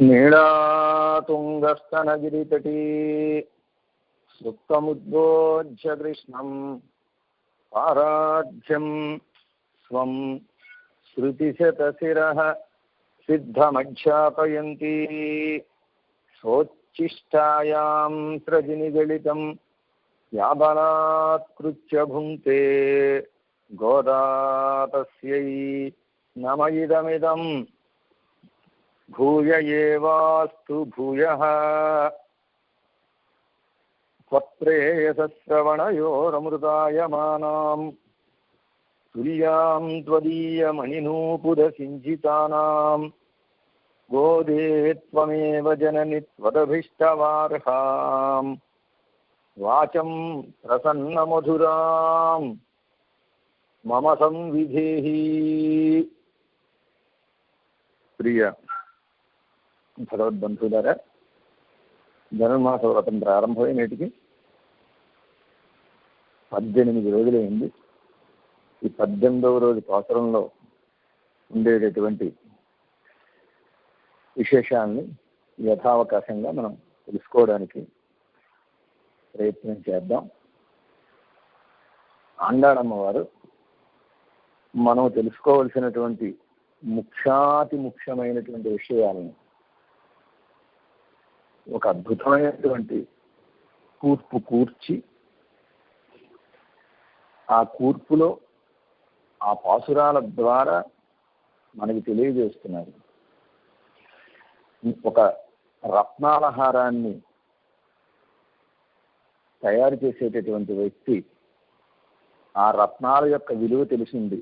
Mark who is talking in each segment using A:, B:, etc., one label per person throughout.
A: నీళాతుంగస్తనగిరితటీ సుప్తముద్బోధ్య కృష్ణం పారాధ్యం స్వం శృతిశతశిరః సిద్ధమధ్యాపయంతి సోచ్ఛిష్టాయాం స్రజినిగళితం యాబలాత్కృత్య భుంక్తే గోదా తస్యై నమ ఇదమిదం భూయ ఏవాస్తు భూయః త్వత్ప్రేయసశ్రవణయోరమృతాయమానాం తుల్యాం త్వదీయమణినూపురసింజితానాం గోదే త్వమేవ జనని త్వదభిష్టవార్హాం వాచం ప్రసన్నమధురాం మమ సంవిధేహి. ప్రియ భగవద్బంధువులారా, ధనుర్మాస వ్రతం ప్రారంభమై నేటికి 18 రోజులైంది. ఈ 18వ రోజు పాసురంలో ఉండేటటువంటి విశేషాన్ని యథావకాశంగా మనం తెలుసుకోవడానికి ప్రయత్నం చేద్దాం. ఆండాళమ్మవారు మనం తెలుసుకోవలసినటువంటి ముఖ్యమైనటువంటి విషయాలను ఒక అద్భుతమైనటువంటి కూర్పు కూర్చి ఆ కూర్పులో ఆ పాసురాల ద్వారా మనకి తెలియజేస్తున్నారు. ఒక రత్నాలహారాన్ని తయారు చేసేటటువంటి వ్యక్తి ఆ రత్నాల యొక్క విలువ తెలిసింది,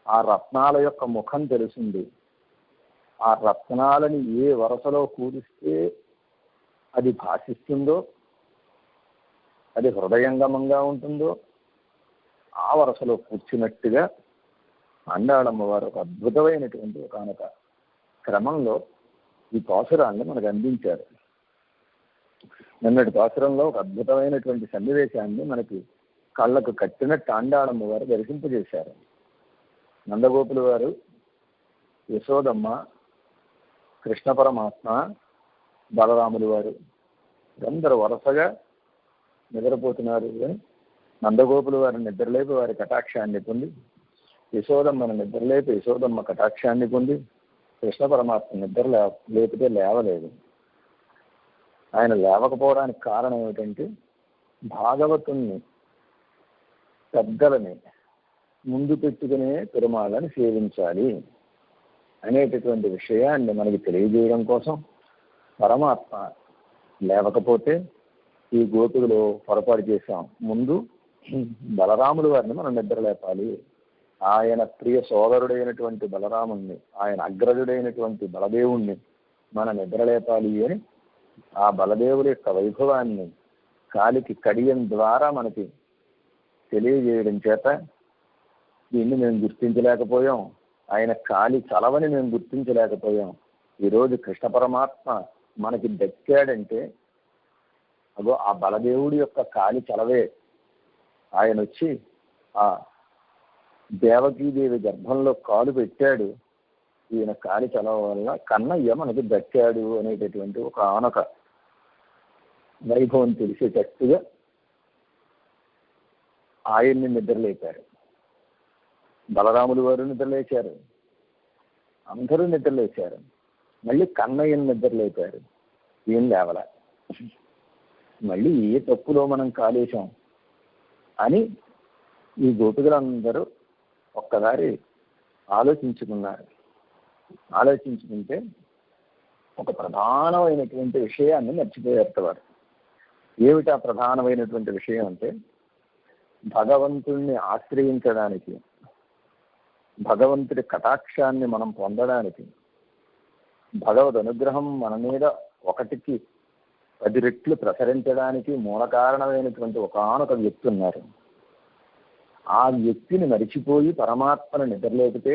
A: ఆ రత్నాల యొక్క ముఖం తెలిసింది, ఆ రత్నాలని ఏ వరసలో కూరిస్తే అది భాషిస్తుందో, అది హృదయంగమంగా ఉంటుందో ఆ వరసలో కూర్చున్నట్టుగా ఆండాళమ్మ వారు ఒక అద్భుతమైనటువంటి ఒకనొక క్రమంలో ఈ పాసురాన్ని మనకు అందించారు. నిన్నటి పాసురంలో ఒక అద్భుతమైనటువంటి సన్నివేశాన్ని మనకి కళ్ళకు కట్టినట్టు ఆండాళమ్మ వారు దర్శింపజేశారు. నందగోపుల వారు, యశోదమ్మ, కృష్ణ పరమాత్మ, బలరాములు వారు అందరూ వరుసగా నిద్రపోతున్నారు అని నందగోపుల వారిని నిద్రలేపి వారి కటాక్షాన్ని పొంది, యశోదమ్మను నిద్రలేపి యశోదమ్మ కటాక్షాన్ని పొంది, కృష్ణ పరమాత్మ నిద్ర లేపితే లేవలేదు. ఆయన లేవకపోవడానికి కారణం ఏమిటంటే భాగవతుణ్ణి పెద్దలని ముందు పెట్టుకునే పెరుమాళ్ళని సేవించాలి అనేటటువంటి విషయాన్ని మనకి తెలియజేయడం కోసం పరమాత్మ లేవకపోతే ఈ గోపికలో పొరపాటు చేశాం. ముందు బలరాముల వారిని మనం నిద్రలేపాలి, ఆయన ప్రియ సోదరుడైనటువంటి బలరాముణ్ణి, ఆయన అగ్రజుడైనటువంటి బలదేవుణ్ణి మన నిద్రలేపాలి అని ఆ బలదేవుడి యొక్క వైభవాన్ని కాలికి కడియం ద్వారా మనకి తెలియజేయడం చేత దీన్ని మేము గుర్తించలేకపోయాం. ఆయన కాలి చలవని మేము గుర్తించలేకపోయాం. ఈరోజు కృష్ణ పరమాత్మ మనకి దక్కాడంటే అగో ఆ బలదేవుడి యొక్క కాలి చలవే. ఆయన వచ్చి ఆ దేవకీదేవి గర్భంలో కాలు పెట్టాడు, ఈయన కాలి చలవ వల్ల కన్నయ్య మనకి దక్కాడు అనేటటువంటి ఒక ఆనక వైభవం తెలిసేటట్టుగా ఆయన్ని నిద్రలేపారు. బలరాములు వారు నిద్రలేచారు, అందరూ నిద్రలేచారు. మళ్ళీ కన్నయ్యను నిద్రలేపారు, ఏం లేవల. మళ్ళీ ఏ తప్పులో మనం కాలేశాం అని ఈ గోపికలందరూ ఒక్కసారి ఆలోచించుకున్నారు. ఆలోచించుకుంటే ఒక ప్రధానమైనటువంటి విషయాన్ని మర్చిపోయారు వారు. ఏమిటా ప్రధానమైనటువంటి విషయం అంటే, భగవంతుణ్ణి ఆశ్రయించడానికి, భగవంతుడి కటాక్షాన్ని మనం పొందడానికి, భగవద్ అనుగ్రహం మన మీద 1కి 10 రెట్లు ప్రసరించడానికి మూల కారణమైనటువంటి ఒకానొక వ్యక్తి ఉన్నారు. ఆ వ్యక్తిని మరిచిపోయి పరమాత్మను నిద్రలేపితే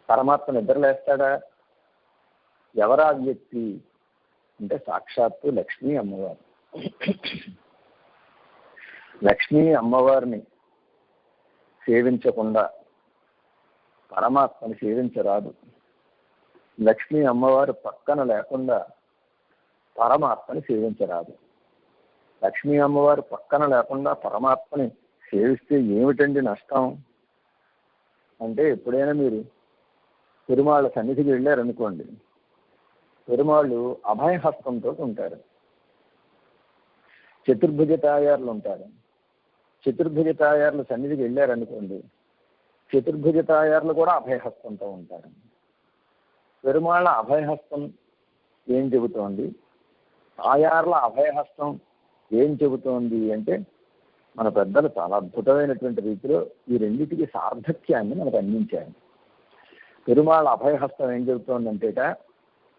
A: పరమాత్మ నిద్రలేస్తాడా? ఎవరా వ్యక్తి అంటే సాక్షాత్తు లక్ష్మీ అమ్మవారు. లక్ష్మీ అమ్మవారిని సేవించకుండా పరమాత్మని సేవించరాదు. లక్ష్మీ అమ్మవారు పక్కన లేకుండా పరమాత్మని సేవించరాదు. లక్ష్మీ అమ్మవారు పక్కన లేకుండా పరమాత్మని సేవిస్తే ఏమిటండి నష్టం అంటే, ఎప్పుడైనా మీరు పెరుమాళ్ళ సన్నిధికి వెళ్ళారనుకోండి, పెరుమాళ్ళు అభయహస్తంతో ఉంటారు. చతుర్భుజ తాయారులు ఉంటారు. చతుర్భుజ తాయారుల సన్నిధికి వెళ్ళారనుకోండి, చతుర్భుజ తాయారులు కూడా అభయహస్తంతో ఉంటారు. పెరుమాళ్ళ అభయహస్తం ఏం చెబుతోంది, తాయార్ల అభయహస్తం ఏం చెబుతోంది అంటే, మన పెద్దలు చాలా అద్భుతమైనటువంటి రీతిలో ఈ రెండింటికి సార్థక్యాన్ని మనకు అందించారు. పెరుమాళ్ళ అభయహస్తం ఏం చెబుతోందంటేట,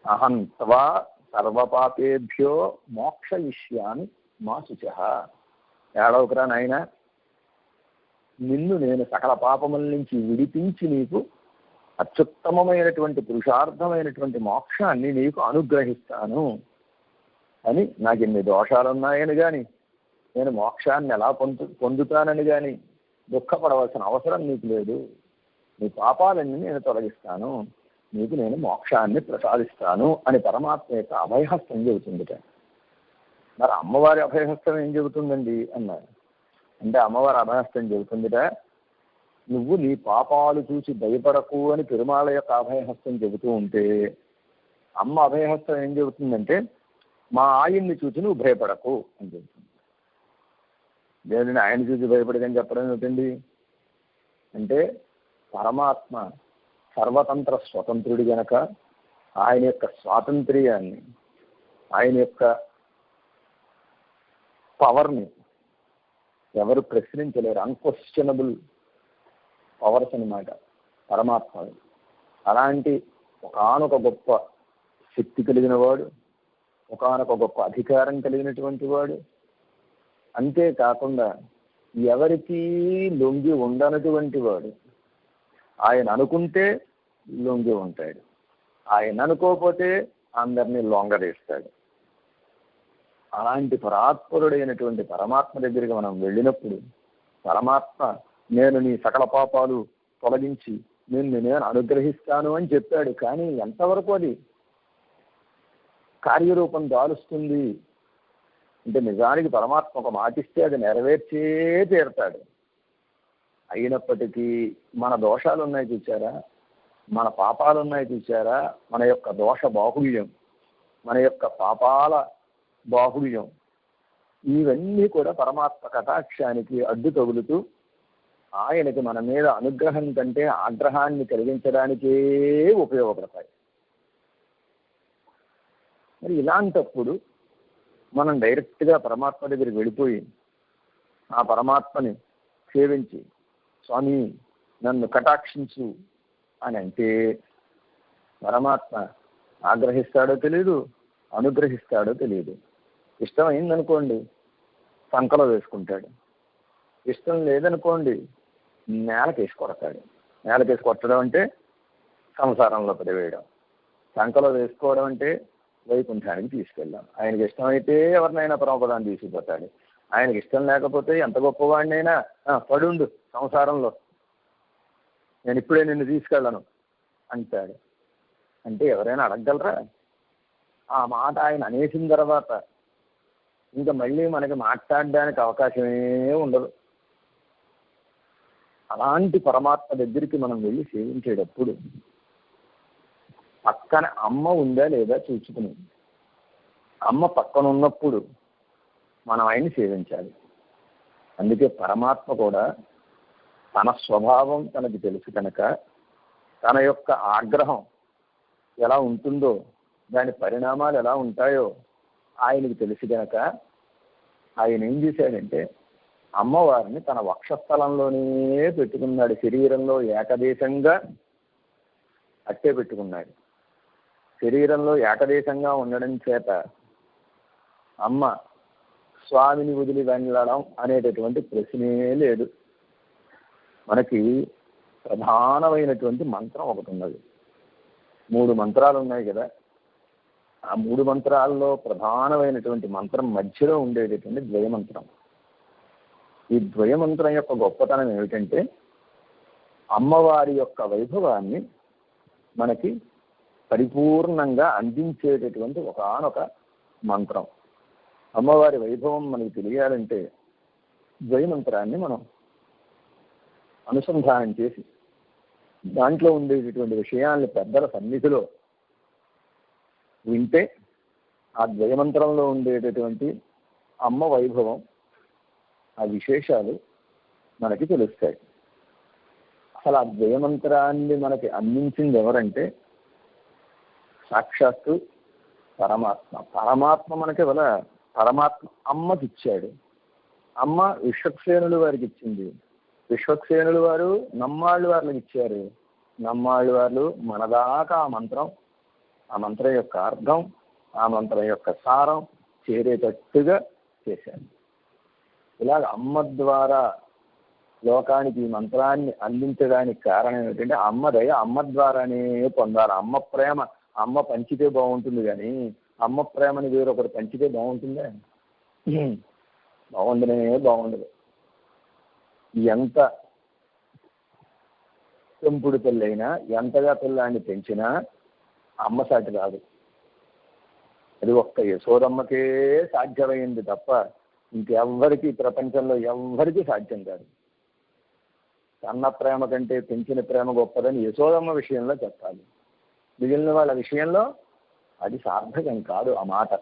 A: అహం త్వా సర్వపాపేభ్యో మోక్షయిష్యామి మా శుచః. ఏడవకురా నాయనా, నిన్ను నేను సకల పాపముల నుంచి విడిపించి నీకు అత్యుత్తమమైనటువంటి పురుషార్థమైనటువంటి మోక్షాన్ని నీకు అనుగ్రహిస్తాను అని, నాకు ఇన్ని దోషాలున్నాయని కానీ నేను మోక్షాన్ని ఎలా పొందుతానని కానీ దుఃఖపడవలసిన అవసరం నీకు లేదు. నీ పాపాలన్నీ నేను తొలగిస్తాను, నీకు నేను మోక్షాన్ని ప్రసాదిస్తాను అని పరమాత్మ యొక్క అభయహస్తం చెబుతుందిట. మరి అమ్మవారి అభయహస్తం ఏం చెబుతుందండి అన్నారు. అంటే అమ్మవారి అభయహస్తం చెబుతుందిట, నువ్వు నీ పాపాలు చూసి భయపడకు అని పెరుమాళ యొక్క అభయహస్తం చెబుతూ ఉంటే, అమ్మ అభయహస్తం ఏం చెబుతుందంటే, మా ఆయన్ని చూసి నువ్వు భయపడకు అని చెబుతుంది. దేవుడిని ఆయన చూసి భయపడకని చెప్పడం ఏమిటండి అంటే, పరమాత్మ సర్వతంత్ర స్వతంత్రుడి గనక ఆయన యొక్క స్వాతంత్ర్యాన్ని, ఆయన యొక్క పవర్ని ఎవరు ప్రశ్నించలేరు. అన్క్వశ్చనబుల్ పవర్స్ అన్నమాట పరమాత్మ. అలాంటి ఒకానొక గొప్ప శక్తి కలిగిన వాడు, ఒకానొక గొప్ప అధికారం కలిగినటువంటి వాడు. అంతేకాకుండా ఎవరికీ లొంగి ఉండనటువంటి వాడు. ఆయన అనుకుంటే లొంగి ఉంటాడు, ఆయన అనుకోకపోతే అందరినీ లొంగదీస్తాడు. అలాంటి పరాత్పరుడైనటువంటి పరమాత్మ దగ్గరికి మనం వెళ్ళినప్పుడు, పరమాత్మ నేను నీ సకల పాపాలు తొలగించి నేను అనుగ్రహిస్తాను అని చెప్పాడు. కానీ ఎంతవరకు అది కార్యరూపం దాలుస్తుంది అంటే, నిజానికి పరమాత్మ ఒక మాటిస్తే అది నెరవేర్చే తీరుతాడు. అయినప్పటికీ మన దోషాలు ఉన్నాయి చూచారా, మన పాపాలు ఉన్నాయి చూచారా, మన యొక్క దోష బాహుళ్యం, మన యొక్క పాపాల బాహుళ్యం, ఇవన్నీ కూడా పరమాత్మ కటాక్షానికి అడ్డు తగులుతూ ఆయనకి మన మీద అనుగ్రహం కంటే ఆగ్రహాన్ని కలిగించడానికే ఉపయోగపడతాయి. మరి ఇలాంటప్పుడు మనం డైరెక్ట్గా పరమాత్మ దగ్గరికి వెళ్ళిపోయి ఆ పరమాత్మని సేవించి, స్వామి నన్ను కటాక్షించు అని అంటే, పరమాత్మ ఆగ్రహిస్తాడో తెలియదు, అనుగ్రహిస్తాడో తెలియదు. ఇష్టమైందనుకోండి సంకలో వేసుకుంటాడు, ఇష్టం లేదనుకోండి నేలకేసి కొడతాడు. నేలకేసి కొట్టడం అంటే సంసారంలో పడివేయడం, సంకలో వేసుకోవడం అంటే వైకుంఠానికి తీసుకెళ్ళాం. ఆయనకి ఇష్టమైతే ఎవరినైనా పరమపదాన్ని తీసుకుపోతాడు, ఆయనకి ఇష్టం లేకపోతే ఎంత గొప్పవాడినైనా పడుండు సంసారంలో, నేను ఇప్పుడే నిన్ను తీసుకెళ్ళను అంటాడు. అంటే ఎవరైనా అడగగలరా? ఆ మాట ఆయన అనేసిన తర్వాత ఇంకా మళ్ళీ మనకి మాట్లాడడానికి అవకాశమే ఉండదు. అలాంటి పరమాత్మ దగ్గరికి మనం వెళ్ళి సేవించేటప్పుడు పక్కన అమ్మ ఉందా లేదా చూసుకుని, అమ్మ పక్కన ఉన్నప్పుడు మనం ఆయన్ని సేవించాలి. అందుకే పరమాత్మ కూడా తన స్వభావం తనకి తెలుసు కనుక, తన యొక్క ఆగ్రహం ఎలా ఉంటుందో, దాని పరిణామాలు ఎలా ఉంటాయో ఆయనకి తెలుసు కనుక, ఆయన ఏం చేశాడంటే అమ్మవారిని తన వక్షస్థలంలోనే పెట్టుకున్నాడు. శరీరంలో ఏకదేశంగా అట్టే పెట్టుకున్నాడు. శరీరంలో ఏకదేశంగా ఉండడం చేత అమ్మ స్వామిని వదిలి వెళ్ళడం అనేటటువంటి ప్రశ్నే లేదు. మనకి ప్రధానమైనటువంటి మంత్రం ఒకటి ఉన్నది. 3 మంత్రాలు ఉన్నాయి కదా, ఆ 3 మంత్రాల్లో ప్రధానమైనటువంటి మంత్రం మధ్యలో ఉండేటటువంటి ద్వయమంత్రం. ఈ ద్వయమంత్రం యొక్క గొప్పతనం ఏమిటంటే, అమ్మవారి యొక్క వైభవాన్ని మనకి పరిపూర్ణంగా అందించేటటువంటి ఒకానొక మంత్రం. అమ్మవారి వైభవం మనకి తెలియాలంటే ద్వైమంత్రాన్ని మనం అనుసంధానం చేసి దాంట్లో ఉండేటటువంటి విషయాల్ని పెద్దల సన్నిధిలో వింటే ఆ ద్వయమంత్రంలో ఉండేటటువంటి అమ్మ వైభవం, ఆ విశేషాలు మనకి తెలుస్తాయి. అసలు ఆ ద్వయమంత్రాన్ని మనకి అందించింది ఎవరంటే సాక్షాత్తు పరమాత్మ. పరమాత్మ మనకి పరమాత్మ అమ్మకి ఇచ్చాడు. అమ్మ విశ్వక్సేనులు వారికి ఇచ్చింది. విశ్వక్సేనులు వారు నమ్మాళ్ళు వారికి ఇచ్చారు. నమ్మాళ్ళు వారు మనదాకా ఆ మంత్రం యొక్క అర్థం, ఆ మంత్రం యొక్క సారం చేరేటట్టుగా చేశారు. ఇలాగ అమ్మ ద్వారా లోకానికి ఈ మంత్రాన్ని అందించడానికి కారణం ఏమిటంటే అమ్మ దయ అమ్మ ద్వారానే పొందాలి. అమ్మ ప్రేమ అమ్మ పంచితే బాగుంటుంది, కానీ అమ్మ ప్రేమని వేరొకరు పంచితే బాగుంటుందా? బాగుండదు. ఎంత పెంపుడు పిల్లైనా, ఎంతగా పిల్లాన్ని పెంచినా అమ్మ సాటి రాదు. అది ఒక్క యశోదమ్మకే సాధ్యమైంది తప్ప ఇంకెవ్వరికి ప్రపంచంలో ఎవ్వరికీ సాధ్యం కాదు. కన్న ప్రేమ కంటే పెంచిన ప్రేమ గొప్పదని యశోదమ్మ విషయంలో చెప్పాలి. మిగిలిన వాళ్ళ విషయంలో అది సార్థకం కాదు ఆ మాట.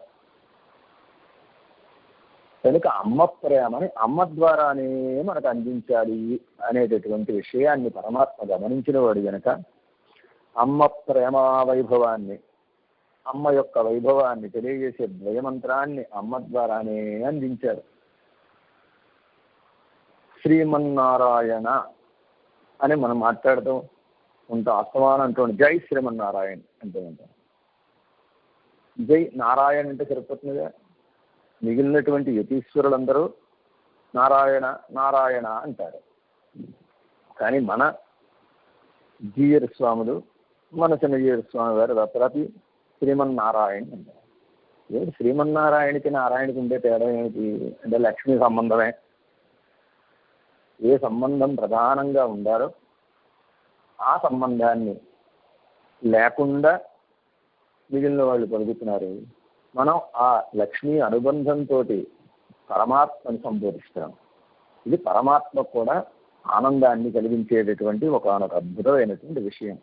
A: కనుక అమ్మ ప్రేమని అమ్మ ద్వారానే మనకు అందించాలి అనేటటువంటి విషయాన్ని పరమాత్మ గమనించిన వాడు కనుక అమ్మ ప్రేమ వైభవాన్ని, అమ్మ యొక్క వైభవాన్ని తెలియజేసే ద్వయమంత్రాన్ని అమ్మ ద్వారానే అందించారు. శ్రీమన్నారాయణ అని మనం మాట్లాడుతూ ఉంటాం, అస్తమానం అంటూ జై శ్రీమన్నారాయణ అంటూ ఉంటాం. జై నారాయణ అంటే సరిపోతుందిగా. మిగిలినటువంటి యతీశ్వరులందరూ నారాయణ నారాయణ అంటారు. కానీ మన జీయర్ స్వాములు, మన చిన్నజీయర్ స్వామి గారు ప్రతి శ్రీమన్నారాయణ అంటారు. ఏమిటి శ్రీమన్నారాయణకి నారాయణకి ఉండే తేడా ఏమిటి అంటే లక్ష్మీ సంబంధమే. ఏ సంబంధం ప్రధానంగా ఉండాలో ఆ సంబంధాన్ని లేకుండా మిగిలిన వాళ్ళు పలుకుతున్నారు. మనం ఆ లక్ష్మీ అనుబంధంతో పరమాత్మని సంబోధిస్తాం. ఇది పరమాత్మ కూడా ఆనందాన్ని కలిగించేటటువంటి ఒకనొక అద్భుతమైనటువంటి విషయం.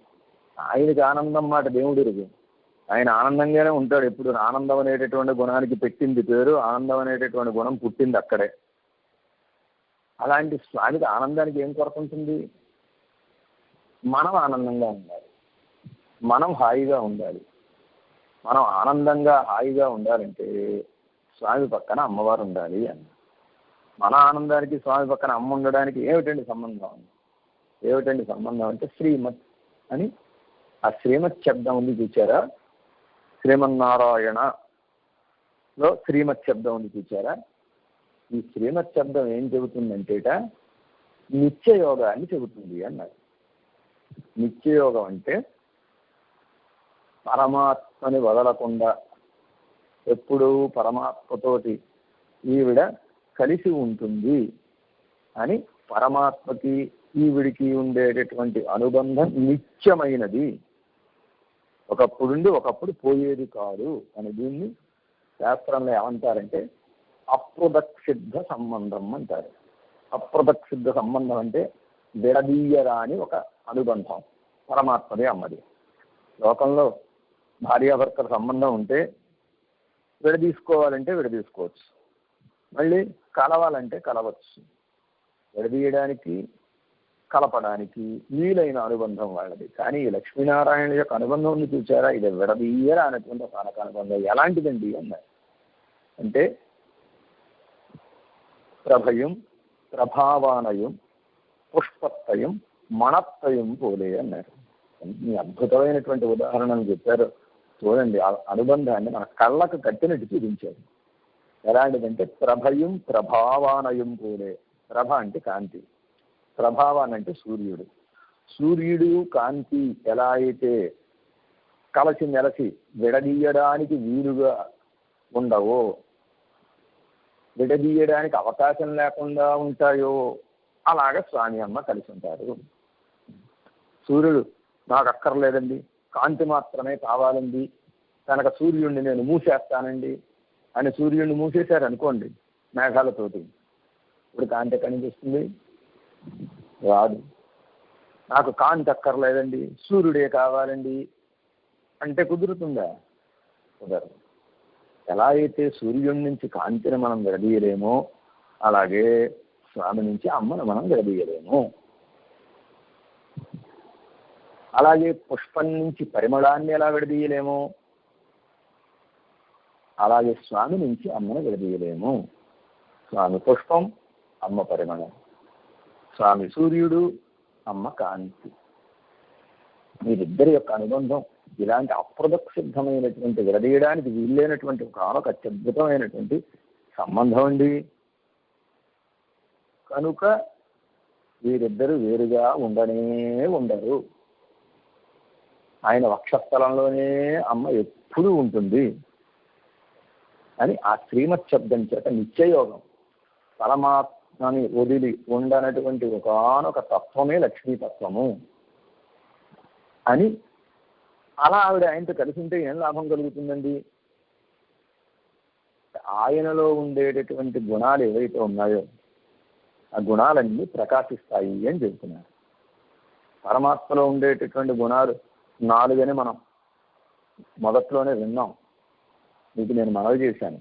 A: ఆయనకి ఆనందం మాట దేవుడికి. ఆయన ఆనందంగానే ఉంటాడు ఎప్పుడు. ఆనందం అనేటటువంటి గుణానికి పెట్టింది పేరు, ఆనందం అనేటటువంటి గుణం పుట్టింది అక్కడే. అలాంటి స్వామికి ఆనందానికి ఏం కొరత ఉంటుంది? మనం ఆనందంగా ఉండాలి, మనం హాయిగా ఉండాలి. మనం ఆనందంగా హాయిగా ఉండాలంటే స్వామి పక్కన అమ్మవారు ఉండాలి అని. మన ఆనందానికి స్వామి పక్కన అమ్మ ఉండడానికి ఏమిటండి సంబంధం? ఏమిటండి సంబంధం అంటే శ్రీమత్ అని ఆ శ్రీమత్ శబ్దం ఉంది చూచారా? శ్రీమన్నారాయణలో శ్రీమత్ శబ్దం ఉంది చూచారా? ఈ శ్రీమత్ శబ్దం ఏం చెబుతుందంటేట నిత్యయోగాన్ని చెబుతుంది అన్నారు. నిత్యయోగం అంటే పరమాత్మని వదలకుండా ఎప్పుడూ పరమాత్మతోటి ఈవిడ కలిసి ఉంటుంది అని, పరమాత్మకి ఈవిడికి ఉండేటటువంటి అనుబంధం నిత్యమైనది, ఒకప్పుడుండి ఒకప్పుడు పోయేది కాదు అని. దీన్ని శాస్త్రంలో ఏమంటారంటే అప్రదక్షిద్ధ సంబంధం అంటారు. అప్రదక్షిద్ధ సంబంధం అంటే విడదీయరాని ఒక అనుబంధం పరమాత్మదే అమ్మది. లోకంలో భార్యాభర్తల సంబంధం ఉంటే విడదీసుకోవాలంటే విడదీసుకోవచ్చు, మళ్ళీ కలవాలంటే కలవచ్చు. విడదీయడానికి కలపడానికి వీలైన అనుబంధం వాళ్ళది. కానీ ఈ లక్ష్మీనారాయణ యొక్క అనుబంధం చూచారా? ఇది విడదీయరా అనేటువంటి ఒక అనుబంధం. ఎలాంటిదండి అన్నారు అంటే ప్రభయం ప్రభావానయం పుష్పత్తయం మణత్తయం పోలే అన్నారు. మీ అద్భుతమైనటువంటి ఉదాహరణలు చెప్పారు. చూడండి, ఆ అనుబంధాన్ని మన కళ్ళకు కట్టినట్టు చూపించారు. ఎలాంటిదంటే ప్రభయం ప్రభావానయం పోలే. ప్రభ అంటే కాంతి, ప్రభావాన్ అంటే సూర్యుడు. సూర్యుడు కాంతి ఎలా అయితే కలసి మెలసి విడదీయడానికి వీలుగా ఉండవో, విడదీయడానికి అవకాశం లేకుండా ఉంటాయో, అలాగ స్వామి అమ్మ కలిసి ఉంటారు. సూర్యుడు నాకు అక్కర్లేదండి, కాంతి మాత్రమే కావాలండి, కనుక సూర్యుడిని నేను మూసేస్తానండి అని సూర్యుడిని మూసేశారనుకోండి మేఘాలతోటి, ఇప్పుడు కాంతి ఎక్కడి నుంచి వస్తుంది? రాదు. నాకు కాంతి అక్కర్లేదండి, సూర్యుడే కావాలండి అంటే కుదురుతుందా? కుదరదు. ఎలా అయితే సూర్యుడి నుంచి కాంతిని మనం విడదీయలేమో అలాగే స్వామి నుంచి అమ్మను మనం విడదీయలేము. అలాగే పుష్పం నుంచి పరిమళాన్ని ఎలా విడదీయలేమో అలాగే స్వామి నుంచి అమ్మను విడదీయలేము. స్వామి పుష్పం, అమ్మ పరిమళం. స్వామి సూర్యుడు, అమ్మ కాంతి. వీరిద్దరి యొక్క అనుబంధం ఇలాంటి అప్రదక్షిద్ధమైనటువంటి విడదీయడానికి వీల్లేనటువంటి ఒక అత్యద్భుతమైనటువంటి సంబంధం అండి. కనుక వీరిద్దరు వేరుగా ఉండనే ఉండరు. ఆయన వక్షస్థలంలోనే అమ్మ ఎప్పుడూ ఉంటుంది అని ఆ శ్రీమత్ శబ్దం చేత నిత్యయోగం, పరమాత్మని వదిలి ఉండనటువంటి ఒకానొక తత్వమే లక్ష్మీతత్వము అని. అలా ఆవిడ ఆయనతో కలిసి ఉంటే ఏం లాభం కలుగుతుందండి? ఆయనలో ఉండేటటువంటి గుణాలు ఏవైతే ఉన్నాయో ఆ గుణాలన్నీ ప్రకాశిస్తాయి అని చెబుతున్నారు. పరమాత్మలో ఉండేటటువంటి గుణాలు 4 అని మనం మొదట్లోనే విన్నాం. మీకు నేను మనవి చేశాను.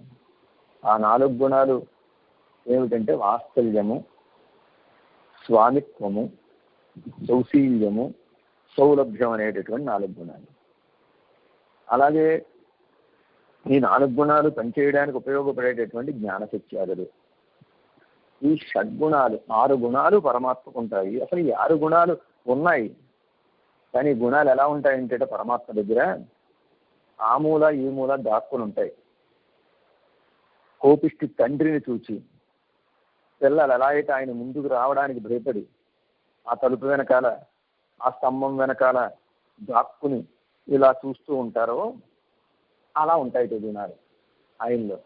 A: ఆ 4 గుణాలు ఏమిటంటే వాత్సల్యము, స్వామిత్వము, సౌశీల్యము, సౌలభ్యం అనేటటువంటి 4 గుణాలు. అలాగే ఈ 4 గుణాలు పనిచేయడానికి ఉపయోగపడేటటువంటి జ్ఞానసత్యాదులు. ఈ షడ్గుణాలు 6 గుణాలు పరమాత్మకు ఉంటాయి. అసలు ఈ 6 గుణాలు ఉన్నాయి, కానీ ఈ గుణాలు ఎలా ఉంటాయంటే పరమాత్మ దగ్గర ఆ మూల ఈ మూల దాక్కుని ఉంటాయి. కోపిష్టి తండ్రిని చూచి పిల్లలు ఎలా అయితే ఆయన ముందుకు రావడానికి భయపడి ఆ తలుపు వెనకాల, ఆ స్తంభం వెనకాల దాక్కుని ఇలా చూస్తూ ఉంటారో అలా ఉంటాయి గుణాలు ఆయనలో.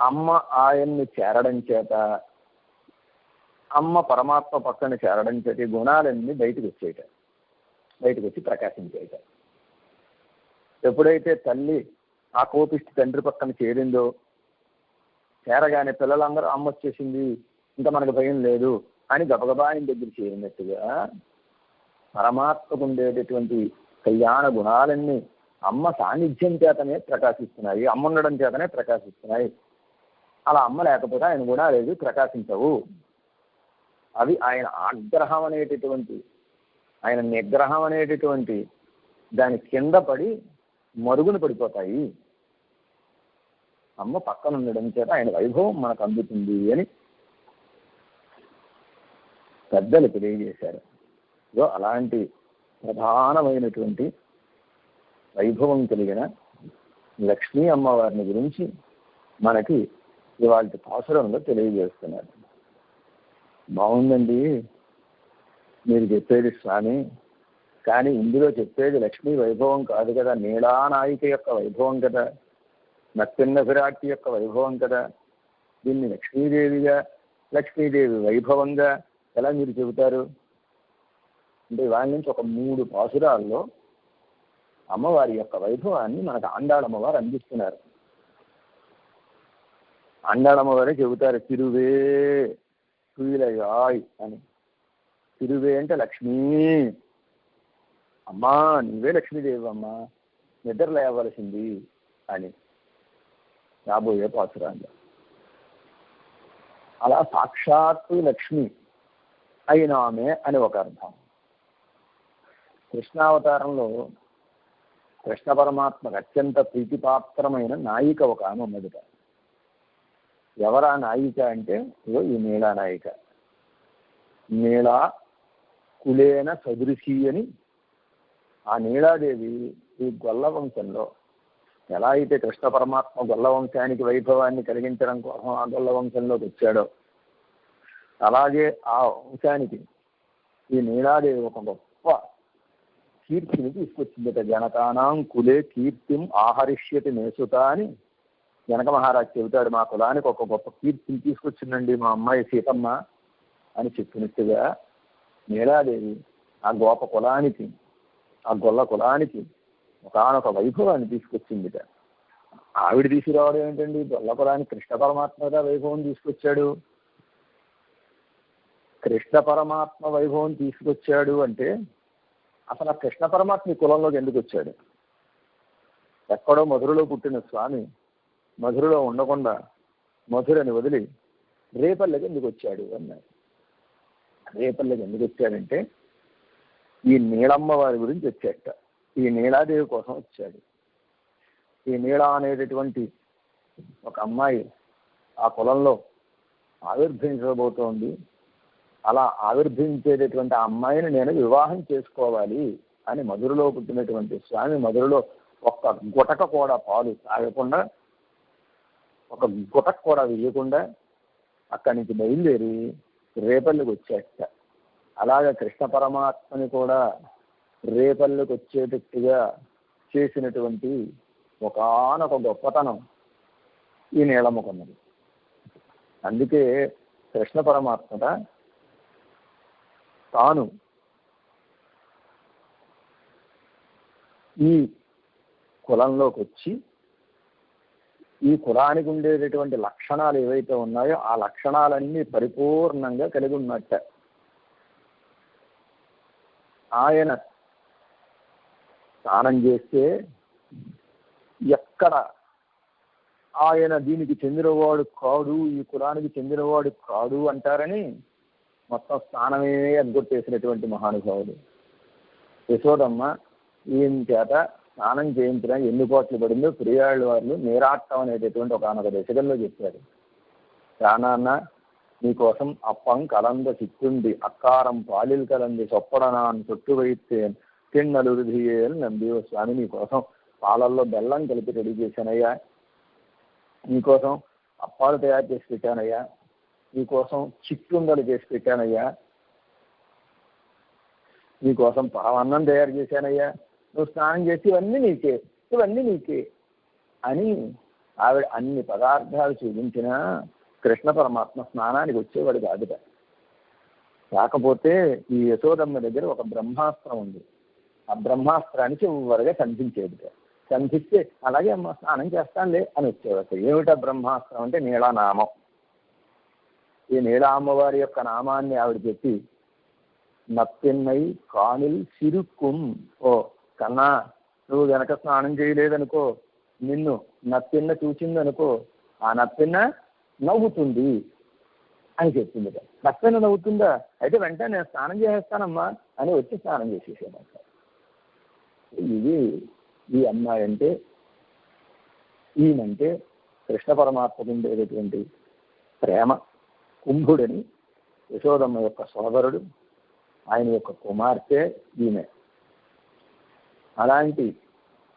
A: అమ్మ ఆయన్ని చేరడం చేత, అమ్మ పరమాత్మ పక్కన చేరడం చేత ఈ గుణాలన్నీ బయటకు వచ్చి ప్రకాశించేట. ఎప్పుడైతే తల్లి ఆ కోపిష్టి తండ్రి పక్కన చేరిందో, చేరగానే పిల్లలందరూ అమ్మ వచ్చేసింది ఇంకా మనకు భయం లేదు అని గబగబా ఆయన దగ్గర చేరినట్టుగా పరమాత్మకు ఉండేటటువంటి కళ్యాణ గుణాలన్నీ అమ్మ సాన్నిధ్యం చేతనే ప్రకాశిస్తున్నాయి, అమ్మ ఉండడం చేతనే ప్రకాశిస్తున్నాయి. అలా అమ్మ లేకపోతే ఆయన గుణాలు ఏవి ప్రకాశించవు. అవి ఆయన ఆగ్రహం అనేటటువంటి, ఆయన నిగ్రహం అనేటటువంటి దాని కింద పడి మరుగున పడిపోతాయి. అమ్మ పక్కన ఉండడం చేత ఆయన వైభవం మనకు అందుతుంది అని పెద్దలు తెలియజేశారు. అలాంటి ప్రధానమైనటువంటి వైభవం కలిగిన లక్ష్మీ అమ్మవారిని గురించి మనకి ఇవాళ పాసురంలో తెలియజేస్తున్నారు. బాగుందండి మీరు చెప్పేది స్వామి, కానీ ఇందులో చెప్పేది లక్ష్మీ వైభవం కాదు కదా, నీలానాయిక యొక్క వైభవం కదా, నత్తిన్న విరాటి యొక్క వైభవం కదా. దీన్ని లక్ష్మీదేవిగా, లక్ష్మీదేవి వైభవంగా ఎలా మీరు చెబుతారు అంటే వాళ్ళ నుంచి ఒక 3 పాసురాల్లో అమ్మవారి యొక్క వైభవాన్ని మనకు ఆండాళమ్మవారు అందిస్తున్నారు. ఆండాళమ్మవారే చెబుతారు తిరువే తుయిలయాయ్ అని. తిరువే అంటే లక్ష్మీ, అమ్మా నువ్వే లక్ష్మీదేవి అమ్మా, నిద్ర లేవలసింది అని రాబోయే పాసురాల్లో. అలా సాక్షాత్తు లక్ష్మి అయినామే అని ఒక అర్థం. కృష్ణావతారంలో కృష్ణ పరమాత్మకు అత్యంత ప్రీతిపాత్రమైన నాయిక ఒక ఆమె మొదట. ఎవరా నాయిక అంటే ఈ నీలా నాయిక. నీలా కులేన సదృశి అని ఆ నీలాదేవి ఈ గొల్ల వంశంలో ఎలా అయితే కృష్ణ పరమాత్మ గొల్ల వంశానికి వైభవాన్ని కలిగించడం కోసం ఆ గొల్ల వంశంలోకి వచ్చాడో, అలాగే ఆ వంశానికి ఈ నీలాదేవి ఒక గొప్ప కీర్తిని తీసుకొచ్చిందట. జనకానాం కులే కీర్తిం ఆహరిష్యతి నేసుత అని జనక మహారాజు చెబుతాడు. మా కులానికి ఒక గొప్ప కీర్తిని తీసుకొచ్చిందండి మా అమ్మాయి సీతమ్మ అని చెప్పినట్టుగా నీలాదేవి ఆ గోప కులానికి, ఆ గొల్ల కులానికి ఒకానొక వైభవాన్ని తీసుకొచ్చిందిట. ఆవిడ తీసుకురావడం ఏంటండి? గొల్ల కులానికి కృష్ణ పరమాత్మగా వైభవం తీసుకొచ్చాడు. కృష్ణ పరమాత్మ వైభవం తీసుకొచ్చాడు అంటే అసలు ఆ కృష్ణ పరమాత్మ ఈ కులంలోకి ఎందుకు వచ్చాడు? ఎక్కడో మధురలో పుట్టిన స్వామి మధురలో ఉండకుండా మధురని వదిలి రేపల్లెకి ఎందుకు వచ్చాడు అన్నారు. రేపల్లెకి ఎందుకు వచ్చాడంటే ఈ నీలమ్మ వారి గురించి వచ్చాట. ఈ నీలాదేవి కోసం వచ్చాడు. ఈ నీల అనేటటువంటి ఒక అమ్మాయి ఆ కులంలో ఆవిర్భవించబోతోంది. అలా ఆవిర్భవించేటటువంటి ఆ అమ్మాయిని నేను వివాహం చేసుకోవాలి అని మధురలో పుట్టినటువంటి స్వామి మధురలో ఒక్క గుటక కూడా పాలు తాగకుండా, ఒక గుటక కూడా వేయకుండా అక్కడి నుంచి బయలుదేరి రేపల్లికి వచ్చేట. అలాగే కృష్ణ పరమాత్మని కూడా రేపల్లికి వచ్చేటట్టుగా చేసినటువంటి ఒకానొక గొప్పతనం ఈ నీలమ్మకున్నది. అందుకే కృష్ణ పరమాత్మట తాను ఈ కులంలోకి వచ్చి ఈ కులానికి ఉండేటటువంటి లక్షణాలు ఏవైతే ఉన్నాయో ఆ లక్షణాలన్నీ పరిపూర్ణంగా కలిగి ఉన్నట్ట. ఆయన స్నానం చేస్తే ఎక్కడ ఆయన దీనికి చెందినవాడు కాడు, ఈ కులానికి చెందినవాడు కాడు అంటారని మొత్తం స్నానమే అగ్గొట్టేసినటువంటి మహానుభావుడు. యశోదమ్మ ఈయన చేత స్నానం చేయించడం ఎన్ని కోట్లు పడిందో ప్రియాళ్ళ వాళ్ళు నీరాట్టం అనేటటువంటి ఒకనొక దశకంలో చెప్పారు. రానాన్న నీకోసం అప్పం కలంద చిత్తుంది అక్కారం పాలిల్ కలంది చొప్పడనాన్ చుట్టు వైతే తిన్నలురుధియే అని నంబివ స్వామి నీకోసం పాలల్లో బెల్లం కలిపి రెడీ చేశానయ్యా, నీకోసం అప్పాలు తయారు చేసి పెట్టానయ్యా, నీకోసం చిట్టుండలు చేసి పెట్టానయ్యా, నీకోసం పరమన్నం తయారు చేశానయ్యా, నువ్వు స్నానం చేసి ఇవన్నీ నీకే అని ఆవిడ అన్ని పదార్థాలు చూపించినా కృష్ణ పరమాత్మ స్నానానికి వచ్చేవాడు కాదుట. కాకపోతే ఈ యశోదమ్మ దగ్గర ఒక బ్రహ్మాస్త్రం ఉంది. ఆ బ్రహ్మాస్త్రానికి చివరిగా సంధించేదిట. సంధిస్తే అలాగే అమ్మ స్నానం చేస్తానులే అని వచ్చేవాడు. ఏమిటా బ్రహ్మాస్త్రం అంటే నీలానామం. ఈ నీలా అమ్మవారి యొక్క నామాన్ని ఆవిడ చెప్పి నప్పెన్నై కానిల్ సిరుక్కుం, ఓ కన్నా నువ్వు గనక స్నానం చేయలేదనుకో, నిన్ను నప్పెన్న చూసిందనుకో, ఆ నప్పెన్న నవ్వుతుంది అని చెప్తుంది. నప్పెన్న నవ్వుతుందా? అయితే వెంటనే నేను స్నానం చేసేస్తానమ్మా అని వచ్చి స్నానం చేసేసాను. ఇది ఈ అమ్మాయి అంటే, ఈయనంటే కృష్ణ పరమాత్మకు ఉండేటటువంటి ప్రేమ. కుంభుడని యశోదమ్మ యొక్క సోదరుడు, ఆయన యొక్క కుమార్తె ఈమె. అలాంటి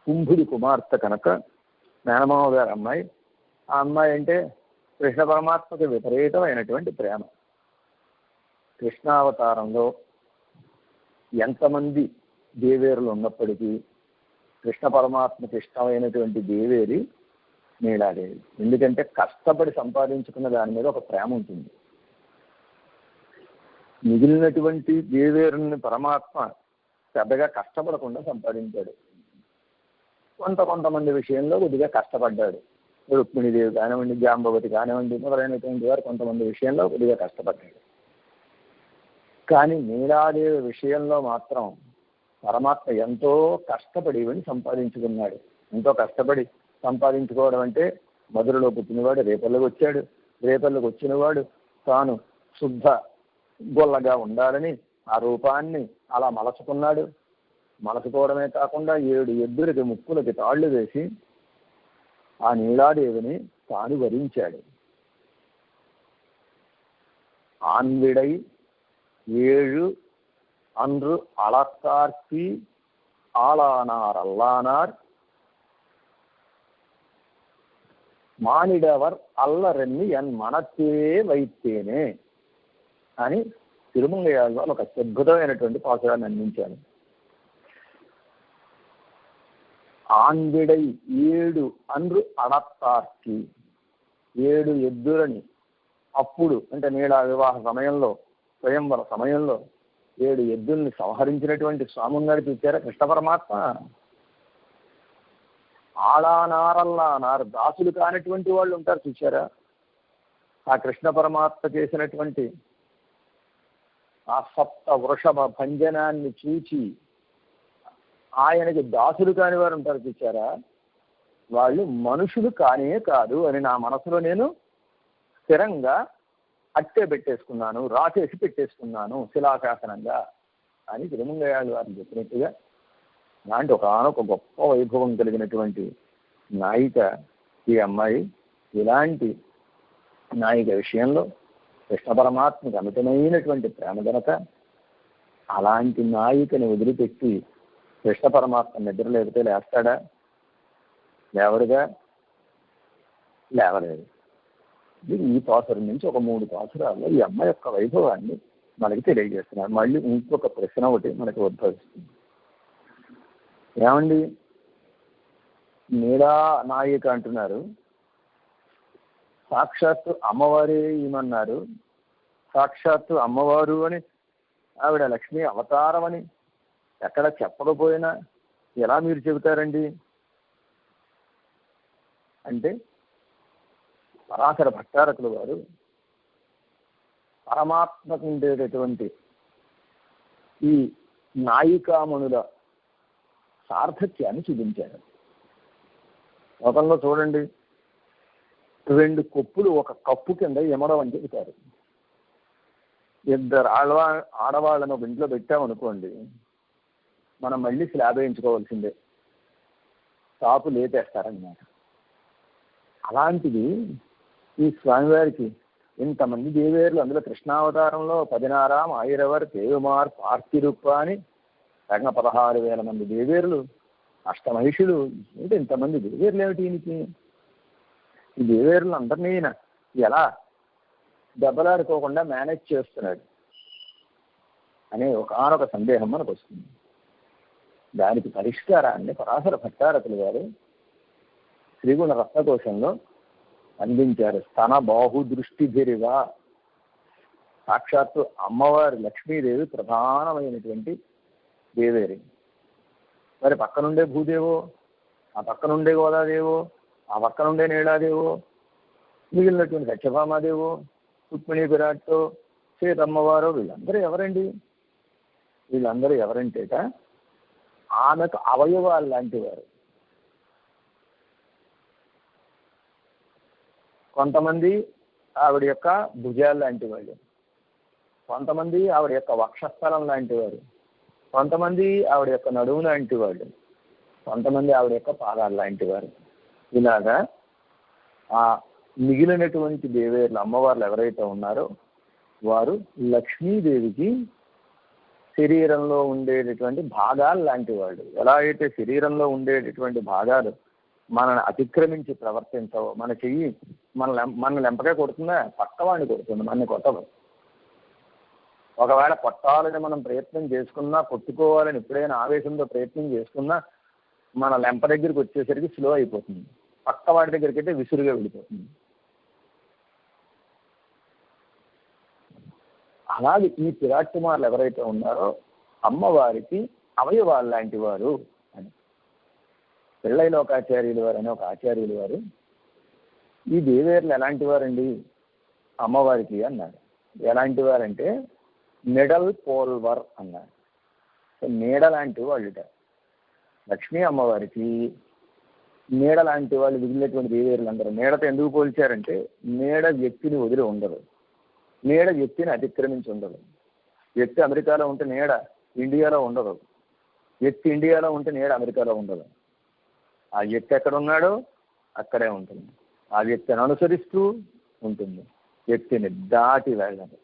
A: కుంభుడి కుమార్తె కనుక మేనమామ గారి అమ్మాయి. ఆ అమ్మాయి అంటే కృష్ణ పరమాత్మకు విపరీతమైనటువంటి ప్రేమ. కృష్ణావతారంలో ఎంతమంది దేవేరులు ఉన్నప్పటికీ కృష్ణ పరమాత్మకి ఇష్టమైనటువంటి దేవేరి నీలాదేవి. ఎందుకంటే కష్టపడి సంపాదించుకున్న దాని మీద ఒక ప్రేమ ఉంటుంది. మిగిలినటువంటి దేవేరుని పరమాత్మ పెద్దగా కష్టపడకుండా సంపాదించాడు. కొంతమంది విషయంలో కొద్దిగా కష్టపడ్డాడు. రుక్మిణీదేవి కానివ్వండి, జాంబవతి కానివ్వండి, మొదలైనటువంటి వారు కొంతమంది విషయంలో కొద్దిగా కష్టపడ్డాడు. కానీ నీలాదేవి విషయంలో మాత్రం పరమాత్మ ఎంతో కష్టపడి ఇవన్నీ సంపాదించుకున్నాడు. ఎంతో కష్టపడి సంపాదించుకోవడం అంటే మధురలో పుట్టినవాడు రేపల్లికి వచ్చాడు. రేపల్లికి వచ్చినవాడు తాను శుద్ధ గొల్లగా ఉండాలని ఆ రూపాన్ని అలా మలచుకున్నాడు. మలచుకోవడమే కాకుండా 7 ఎద్దులకి ముక్కులకి తాళ్లు వేసి ఆ నీలాదేవిని తాను వరించాడు. ఆన్విడై 7 அன்று அளத்தார்க்கு ஆளானார் அல்லானார் మానిడవర్ అల్లరెన్ని ఎన్ మనతే వైతేనే అని తిరుమంగయ్య ఒక అద్భుతమైనటువంటి పాసురాన్ని అందించాను. ఆన్విడై 7 అన్రు అడత్తార్కి 7 ఎద్దులని అప్పుడు అంటే నీలా వివాహ సమయంలో, స్వయంవర సమయంలో 7 ఎద్దుల్ని సంహరించినటువంటి స్వామి గారు చూచారా కృష్ణ పరమాత్మ. ఆడానారల్లా నారు దాసులు కానటువంటి వాళ్ళు ఉంటారు చూచారా. ఆ కృష్ణ పరమాత్మ చేసినటువంటి ఆ సప్త వృషభ భంజనాన్ని చూచి ఆయనకి దాసులు కాని వారు ఉంటారు చూచారా, వాళ్ళు మనుషులు కానే కాదు అని నా మనసులో నేను స్థిరంగా అట్టే పెట్టేసుకున్నాను, రాసేసి పెట్టేసుకున్నాను శిలాశాసనంగా అని తిరుమంగయాళ్ళు వారిని చెప్పినట్టుగా అలాంటి ఒక గొప్ప వైభవం కలిగినటువంటి నాయిక ఈ అమ్మాయి. ఇలాంటి నాయిక విషయంలో కృష్ణ పరమాత్మకు అమితమైనటువంటి ప్రేమ గనక అలాంటి నాయికని వదిలిపెట్టి కృష్ణ పరమాత్మ నిద్ర లేకపోతే లేస్తాడా? లేవడుగా, లేవలేదు. ఈ పాసురం నుంచి ఒక 3 పాసురాల్లో ఈ అమ్మాయి యొక్క వైభవాన్ని మనకి తెలియజేస్తున్నారు. మళ్ళీ ఇంకొక ప్రశ్న ఒకటి మనకి ఉద్భవిస్తుంది. ఏమండి, నీలా నాయిక అంటున్నారు, సాక్షాత్తు అమ్మవారే ఏమన్నారు, సాక్షాత్తు అమ్మవారు అని ఆవిడ లక్ష్మీ అవతారం అని ఎక్కడ చెప్పకపోయినా ఎలా మీరు చెబుతారండి అంటే, పరాశర భట్టారకులు వారు పరమాత్మకు ఉండేటటువంటి ఈ నాయికామణుల సార్థక్యాన్ని చూపించారు. లోకంలో చూడండి, 2 కొప్పులు ఒక కప్పు కింద ఎమడం అని చెబుతారు. 2 ఆడవాళ్ళను ఒక ఇంట్లో పెట్టామనుకోండి, మనం మళ్ళీ స్లాబ్ వేయించుకోవాల్సిందే, టాపు లేపేస్తారన్నమాట. అలాంటిది ఈ స్వామివారికి ఇంతమంది దేవేరులు, అందులో కృష్ణావతారంలో 16 ఆయిరవర్ పేరుమార్ పార్తిరుప్ప అని తగిన 16,000 మంది దేవేరులు, అష్టమహిషులు, ఏంటి ఇంతమంది దేవేరులు ఏమిటి ఈయనకి? ఈ దేవేరులు అందరినీ ఎలా దెబ్బలాడుకోకుండా మేనేజ్ చేస్తున్నాడు అనే ఒకనొక సందేహం మనకు వస్తుంది. దానికి పరిష్కారాన్ని పరాశర భట్టారకులు గారు శ్రీగుణ రత్నకోశంలో అందించారు. స్తన బాహు దృష్టిధిరిగా సాక్షాత్తు అమ్మవారి లక్ష్మీదేవి ప్రధానమైనటువంటి దేవేరి. మరి పక్కనుండే భూదేవో, ఆ పక్కనుండే గోదాదేవో, ఆ పక్కనుండే నీలాదేవో, మిగిలినటువంటి సత్యభామాదేవో, రుక్మిణీ విరాట్తో, సీతమ్మవారో, వీళ్ళందరూ ఎవరండి? వీళ్ళందరూ ఎవరంటేట ఆమెకు అవయవాలు లాంటి వారు. కొంతమంది ఆవిడ యొక్క భుజాలు లాంటి వాళ్ళు, కొంతమంది ఆవిడ యొక్క వక్షస్థలం లాంటి వారు, కొంతమంది ఆవిడ యొక్క నడుము లాంటి వాళ్ళు, కొంతమంది ఆవిడ యొక్క పాదాలు లాంటి వారు. ఇలాగా ఆ మిగిలినటువంటి దేవేర్లు అమ్మవార్లు ఎవరైతే ఉన్నారో వారు లక్ష్మీదేవికి శరీరంలో ఉండేటటువంటి భాగాలు లాంటి వాళ్ళు. ఎలా అయితే శరీరంలో ఉండేటటువంటి భాగాలు మనల్ని అతిక్రమించి ప్రవర్తించవు, మన చెయ్యి మన లెంపకే కొడుతుందా, పక్కవాడిని కొడుతుంది, మనని కొట్టదు. ఒకవేళ కొట్టాలని మనం ప్రయత్నం చేసుకున్నా, కొట్టుకోవాలని ఎప్పుడైనా ఆవేశంతో ప్రయత్నం చేసుకున్నా మన లెంప దగ్గరికి వచ్చేసరికి స్లో అయిపోతుంది, పక్కవాడి దగ్గరికి అయితే విసురుగా వెళ్ళిపోతుంది. అలాగే ఈ పిరాట్టుమార్లు ఎవరైతే ఉన్నారో అమ్మవారికి అవయవాలు లాంటి వారు అని పిళ్ళైలోకాచార్యులు వారు అనే ఒక ఆచార్యులు వారు ఈ దేవేర్లు ఎలాంటి వారండి అమ్మవారికి అన్నారు. ఎలాంటి వారంటే నిడల్ పోల్వర్ అన్నారు. నీడ లాంటి వాళ్ళుట. లక్ష్మీ అమ్మవారికి నీడ లాంటి వాళ్ళు మిగిలినటువంటి దేవేరులు అందరూ. నీడతో ఎందుకు పోల్చారంటే నీడ వ్యక్తిని వదిలి ఉండదు, నీడ వ్యక్తిని అతిక్రమించి ఉండదు. వ్యక్తి అమెరికాలో ఉంటే నీడ ఇండియాలో ఉండదు, వ్యక్తి ఇండియాలో ఉంటే నీడ అమెరికాలో ఉండదు. ఆ వ్యక్తి ఎక్కడ ఉన్నాడో అక్కడే ఉంటుంది, ఆ వ్యక్తిని అనుసరిస్తూ ఉంటుంది, వ్యక్తిని దాటి వెళ్ళదు.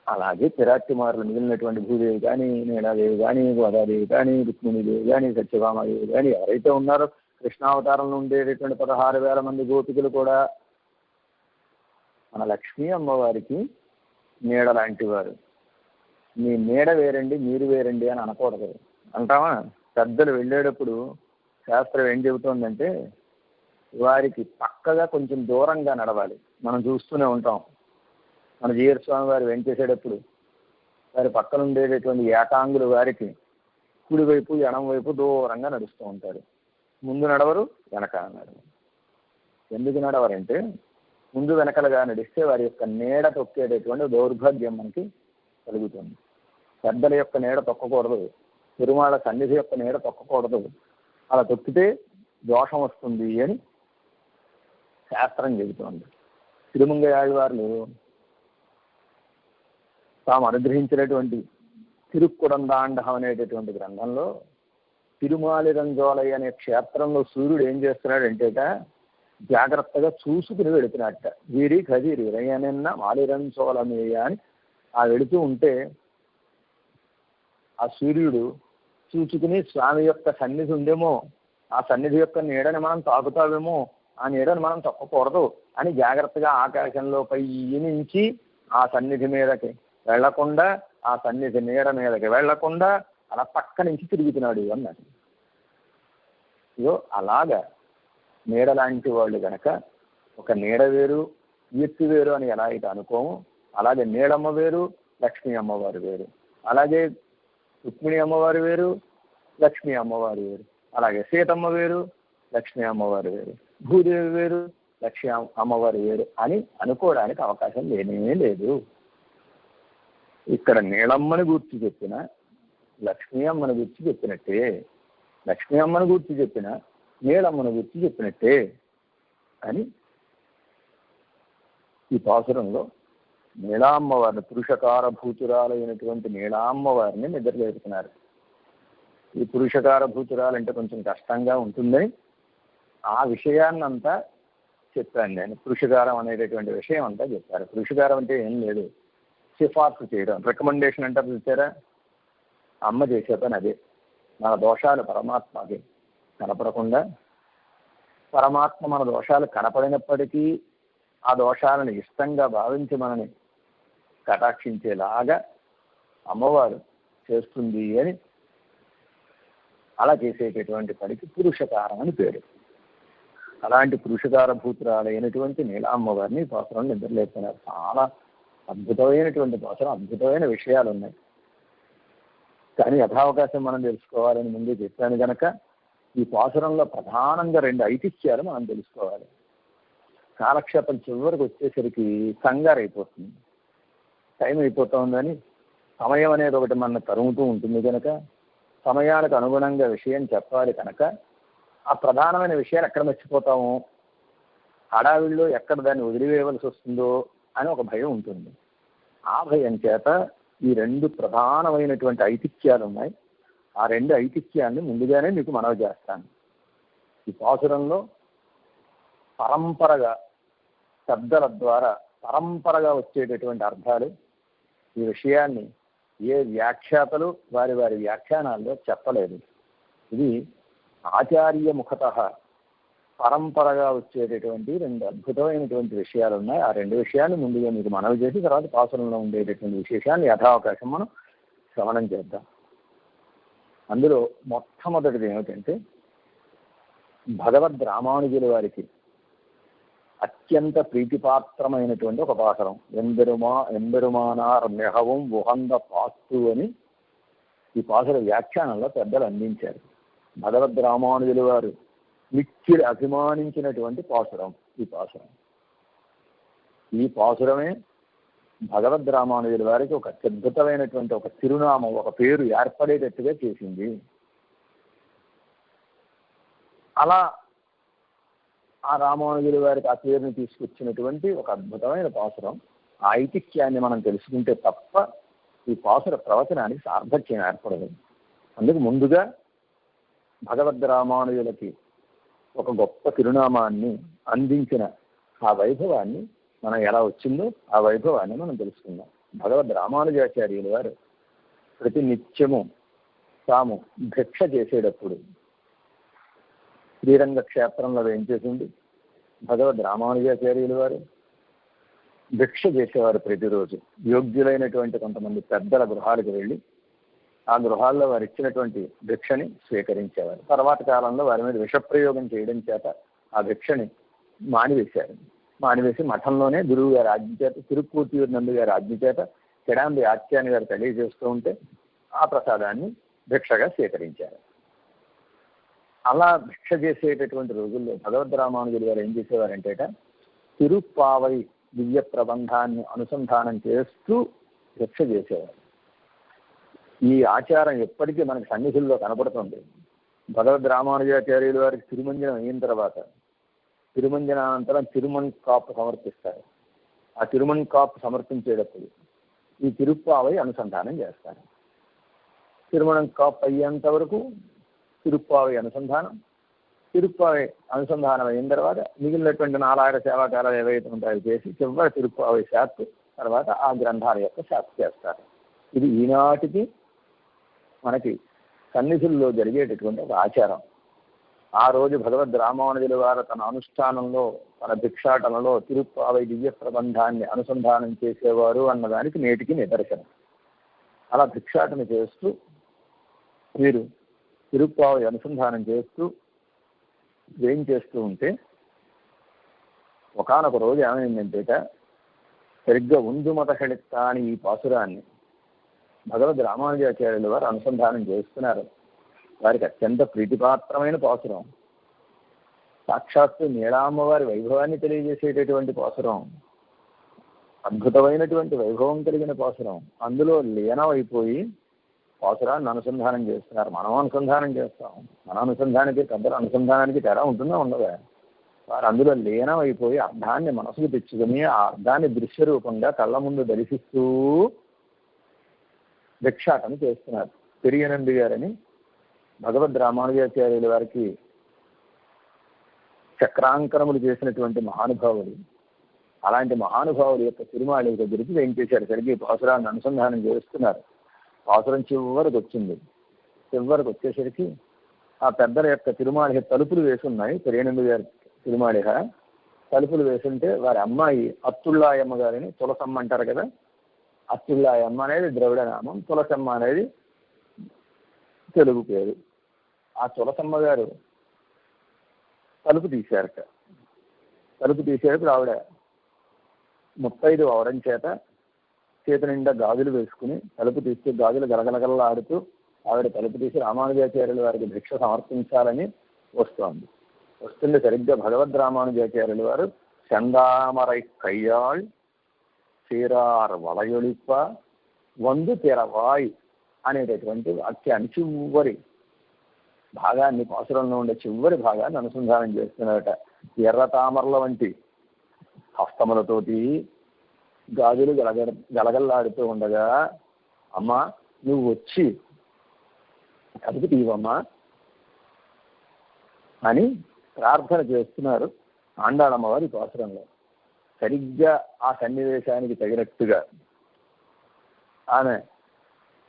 A: అలాగే పిరాట్టిమారులు మిగిలినటువంటి భూదేవి కానీ, నీలాదేవి కానీ, గోదాదేవి కానీ, రుక్మిణీదేవి కానీ, సత్యభామాదేవి కానీ ఎవరైతే ఉన్నారో కృష్ణావతారంలో ఉండేటటువంటి 16,000 మంది గోపికలు కూడా మన లక్ష్మీ అమ్మవారికి నీడ లాంటి వారు. మీ నీడ వేరండి, మీరు వేరండి అని అనకూడదు. అంటామా? పెద్దలు వెళ్ళేటప్పుడు శాస్త్రం ఏం చెబుతోందంటే వారికి పక్కగా కొంచెం దూరంగా నడవాలి. మనం చూస్తూనే ఉంటాం, మన జీయర్ స్వామి వారు వెంచేసేటప్పుడు వారి పక్కన ఉండేటటువంటి ఏకాంగులు వారికి కుడివైపు ఎడం వైపు దూరంగా నడుస్తూ ఉంటారు. ముందు నడవరు, వెనక నడవరు. ఎందుకు నడవరంటే ముందు వెనకలుగా నడిస్తే వారి యొక్క నీడ తొక్కేటటువంటి దౌర్భాగ్యం మనకి కలుగుతుంది. పెద్దల యొక్క నీడ తొక్కకూడదు, తిరుమల సన్నిధి యొక్క నీడ తొక్కకూడదు. అలా తొక్కితే దోషం వస్తుంది అని శాస్త్రం చెబుతోంది. తిరుమంగయాళ్వార్లు తాము అనుగ్రహించినటువంటి తిరుక్కుడందాండం అనేటటువంటి గ్రంథంలో తిరుమాలిరంజోలై అనే క్షేత్రంలో సూర్యుడు ఏం చేస్తున్నాడంటేట జాగ్రత్తగా చూసుకుని వెళుతున్నట్ట. వీరి కదిరి రయనన్న మాలిరంజోలమేయ అని ఆ వెళుతూ ఉంటే ఆ సూర్యుడు చూసుకుని స్వామి యొక్క సన్నిధి ఉందేమో, ఆ సన్నిధి యొక్క నీడని మనం తాకుతావేమో, ఆ నీడని మనం తొక్కకూడదు అని జాగ్రత్తగా ఆకాశంలో పై నుంచి ఆ సన్నిధి మీదకి వెళ్లకుండా, ఆ సన్నిధి నీడ మీదకి వెళ్లకుండా అలా పక్క నుంచి తిరుగుతున్నాడు అన్నారు. ఇదో అలాగా నీడ లాంటి వాళ్ళు గనక ఒక నీడ వేరు ఎత్తు వేరు అని ఎలా అయితే అనుకోము, అలాగే నీడమ్మ వేరు, లక్ష్మీ అమ్మవారు వేరు. అలాగే రుక్మిణి అమ్మవారు వేరు, లక్ష్మీ అమ్మవారు వేరు. అలాగే సీతమ్మ వేరు, లక్ష్మీ అమ్మవారు వేరు. భూదేవి వేరు, లక్ష్మీ అమ్మవారు వేరు అని అనుకోవడానికి అవకాశం లేనే లేదు. ఇక్కడ నీలమ్మని గూర్చి చెప్పిన లక్ష్మీ అమ్మని గురించి చెప్పినట్టే, లక్ష్మీ అమ్మని గురించి చెప్పిన నీలమ్మని గురించి చెప్పినట్టే అని ఈ పాసురంలో నీలామ్మవారిని, పురుషకార భూతురాలైనటువంటి నీలామ్మవారిని నిద్రలేపుతున్నారు. ఈ పురుషకార భూతురాలంటే కొంచెం కష్టంగా ఉంటుందని ఆ విషయాన్నంతా చెప్పాను నేను. పురుషకారం అనేటటువంటి విషయం అంతా చెప్పారు. పురుషకారం అంటే ఏం లేదు, సిఫార్సు చేయడం, రికమెండేషన్ అంటారు చూసారా, అమ్మ చేసే పని అదే. మన దోషాలు పరమాత్మకి కనపడకుండా, పరమాత్మ మన దోషాలు కనపడినప్పటికీ ఆ దోషాలను ఇష్టంగా భావించి మనని కటాక్షించేలాగా అమ్మవారు చేస్తుంది అని, అలా చేసేటటువంటి పనికి పురుషకారం అని పేరు. అలాంటి పురుషకార భూతురాలైనటువంటి నీలామ్మవారిని పాసురం నిద్రలేపుతున్నారు. చాలా అద్భుతమైనటువంటి పాసురం, అద్భుతమైన విషయాలు ఉన్నాయి. కానీ యథావకాశం మనం తెలుసుకోవాలని ముందే చెప్పాను కనుక ఈ పాసురంలో ప్రధానంగా 2 ఐతిహ్యాలు మనం తెలుసుకోవాలి. కాలక్షేపం చివరికి వచ్చేసరికి కంగారు అయిపోతుంది, టైం అయిపోతుందని. సమయం అనేది ఒకటి మన తరుగుతూ ఉంటుంది కనుక సమయానికి అనుగుణంగా విషయం చెప్పాలి కనుక ఆ ప్రధానమైన విషయాలు ఎక్కడ మర్చిపోతాము, హడావిడిలో ఎక్కడ దాన్ని వదిలివేయవలసి వస్తుందో అని ఒక భయం ఉంటుంది. ఆ భయం చేత ఈ 2 ప్రధానమైనటువంటి ఐతిహ్యాలు ఉన్నాయి. ఆ 2 ఐతిహ్యాన్ని ముందుగానే మీకు మనవి చేస్తాను. ఈ పాసురంలో పరంపరగా శబ్దాల ద్వారా పరంపరగా వచ్చేటటువంటి అర్థాలు, ఈ విషయాన్ని ఏ వ్యాఖ్యాతలు వారి వారి వ్యాఖ్యానాల్లో చెప్పలేదు. ఇది ఆచార్య ముఖత పరంపరగా వచ్చేటటువంటి 2 అద్భుతమైనటువంటి విషయాలు ఉన్నాయి. ఆ 2 విషయాలు ముందుగా మీకు మనవి చేసి తర్వాత పాసురంలో ఉండేటటువంటి విశేషాన్ని యథావకాశం మనం శ్రవణం చేద్దాం. అందులో మొట్టమొదటిది ఏమిటంటే భగవద్ రామానుజుల వారికి అత్యంత ప్రీతిపాత్రమైనటువంటి ఒక పాసురం, ఎంబెరుమానార్ మెహవం ఉహంద పాస్తు అని ఈ పాసుర వ్యాఖ్యానంలో పెద్దలు అందించారు. భగవద్ రామానుజుల వారు మిక్కిలి అభిమానించినటువంటి పాసురం ఈ పాసురం. ఈ పాసురమే భగవద్ రామానుజుల వారికి ఒక అత్యద్భుతమైనటువంటి ఒక తిరునామం, ఒక పేరు ఏర్పడేటట్టుగా చేసింది. అలా ఆ రామానుజుల వారికి ఆ పేరుని తీసుకొచ్చినటువంటి ఒక అద్భుతమైన పాసురం. ఆ ఐతిహ్యాన్ని మనం తెలుసుకుంటే తప్ప ఈ పాసుర ప్రవచనానికి సార్థక్యం ఏర్పడదు. అందుకు ముందుగా భగవద్ రామానుజులకి ఒక గొప్ప తిరునామాన్ని అందించిన ఆ వైభవాన్ని మనం ఎలా వచ్చిందో ఆ వైభవాన్ని మనం తెలుసుకుందాం. భగవద్ రామానుజాచార్యులు వారు ప్రతి నిత్యము తాము భిక్ష చేసేటప్పుడు శ్రీరంగ క్షేత్రంలో వేయించేసింది భగవద్ రామానుజాచార్యులు వారు భిక్ష చేసేవారు. ప్రతిరోజు యోగ్యులైనటువంటి కొంతమంది పెద్దల గృహాలకు వెళ్ళి ఆ గృహాల్లో వారు ఇచ్చినటువంటి భిక్షని స్వీకరించేవారు. తర్వాత కాలంలో వారి మీద విషప్రయోగం చేయడం చేత ఆ భిక్షని మానివేశారు. మానివేసి మఠంలోనే గురువు గారి ఆజ్ఞ చేత, తిరుప్పూర్తియూరు నందు గారి ఆజ్ఞ చేత కిడాంబి ఆచ్యాని గారు తెలియజేస్తూ ఉంటే ఆ ప్రసాదాన్ని భిక్షగా స్వీకరించారు. అలా భిక్ష చేసేటటువంటి రోజుల్లో భగవద్ రామానుజులు గారు ఏం చేసేవారంటే తిరుప్పావై దివ్య ప్రబంధాన్ని అనుసంధానం చేస్తూ భిక్ష చేసేవారు. ఈ ఆచారం ఎప్పటికీ మనకి సన్నిధుల్లో కనపడుతుంది. భగవద్ రామానుజాచార్యుల వారికి తిరుమంజనం అయిన తర్వాత తిరుమంజనానంతరం తిరుమన్ కాపు సమర్పిస్తారు. ఆ తిరుమన్ కాపు సమర్పించేటప్పుడు ఈ తిరుప్పావై అనుసంధానం చేస్తారు. తిరుమణం కాపు అయ్యేంత వరకు తిరుప్పావై అనుసంధానం. తిరుప్పావై అనుసంధానం అయిన తర్వాత మిగిలినటువంటి 4 సేవాకాలాలు ఏవైతే ఉంటాయో చేసి చివరి తిరుప్పావై శాస్త్ర తర్వాత ఆ గ్రంథాల యొక్క శాస్త్ర చేస్తారు. ఇది ఈనాటికి మనకి సన్నిధుల్లో జరిగేటటువంటి ఒక ఆచారం. ఆ రోజు భగవద్ రామానుజుల వారు తన అనుష్ఠానంలో, తన భిక్షాటనలో తిరుప్పావై దివ్య ప్రబంధాన్ని అనుసంధానం చేసేవారు అన్నదానికి నేటికి నిదర్శనం. అలా భిక్షాటన చేస్తూ వీరు తిరుప్పావై అనుసంధానం చేస్తూ ఏం చేస్తూ ఉంటే ఒకానొక రోజు ఏమైందంటే సరిగ్గా ఉందుమత హెళిత్త అని ఈ పాసురాన్ని భగవద్ రామానుజాచార్యుల వారు అనుసంధానం చేస్తున్నారు. వారికి అత్యంత ప్రీతిపాత్రమైన పాసురం, సాక్షాత్తు నీలామ్మవారి వైభవాన్ని తెలియజేసేటటువంటి పాసురం, అద్భుతమైనటువంటి వైభవం కలిగిన పాసురం. అందులో లీనమైపోయి పాసురాన్ని అనుసంధానం చేస్తున్నారు. మనం అనుసంధానం చేస్తాం, మన అనుసంధానానికి పెద్దల అనుసంధానానికి తేడా ఉంటుందా ఉండదా? వారు అందులో లీనమైపోయి అర్థాన్ని మనసుకు తెచ్చుకుని ఆ అర్థాన్ని దృశ్య రూపంగా కళ్ళ ముందు దర్శిస్తూ భిక్షాటన చేస్తున్నారు. పెరియనంది గారని భగవద్ రామానుజాచార్యుల వారికి చక్రాంకరములు చేసినటువంటి మహానుభావులు. అలాంటి మహానుభావుల యొక్క తిరుమాళి దగ్గరికి ఏం చేశారు, సరిగ్గా పాసురాన్ని అనుసంధానం చేస్తున్నారు. పాసురం చివరికి వచ్చింది. చివరికి వచ్చేసరికి ఆ పెద్దల యొక్క తిరుమాళిక తలుపులు వేసి ఉన్నాయి. పెరియనంది గారి తిరుమాళిక తలుపులు వేసుంటే వారి అమ్మాయి అత్తుళ్ళాయమ్మ గారిని, తులసమ్మ అంటారు కదా, అత్తుళ్ళాయమ్మ అనేది ద్రవిడ నామం, తులసమ్మ అనేది తెలుగు పేరు. ఆ తులసమ్మ గారు తలుపు తీశారట. తలుపు తీసేటప్పుడు ఆవిడ ముత్తైదు అవరం చేత నిండా గాజులు వేసుకుని తలుపు తీస్తే గాజులు గలగలగలలాడుతూ ఆవిడ తలుపు తీసి రామానుజాచార్యుల వారికి భిక్ష సమర్పించాలని వస్తోంది. వస్తుండే సరిగ్గా భగవద్ రామానుజాచార్యుల వారు చందామరై కయ్యాళ్ చీరార్ వలయొలిప్ప వందు తెరవాయ్ అనేటటువంటి వాక్యాన్ని చివరి భాగాన్ని, పాసురంలో ఉండే చివరి భాగాన్ని అనుసంధానం చేస్తున్నారట. ఎర్ర తామరల వంటి హస్తములతోటి గాజులు గలగల్లాడుతూ ఉండగా, అమ్మా నువ్వు వచ్చి తలుపు తీవమ్మా అని ప్రార్థన చేస్తున్నారు ఆండాళమ్మవారి పాసురంలో. సరిగ్గా ఆ సన్నివేశానికి తగినట్టుగా ఆమె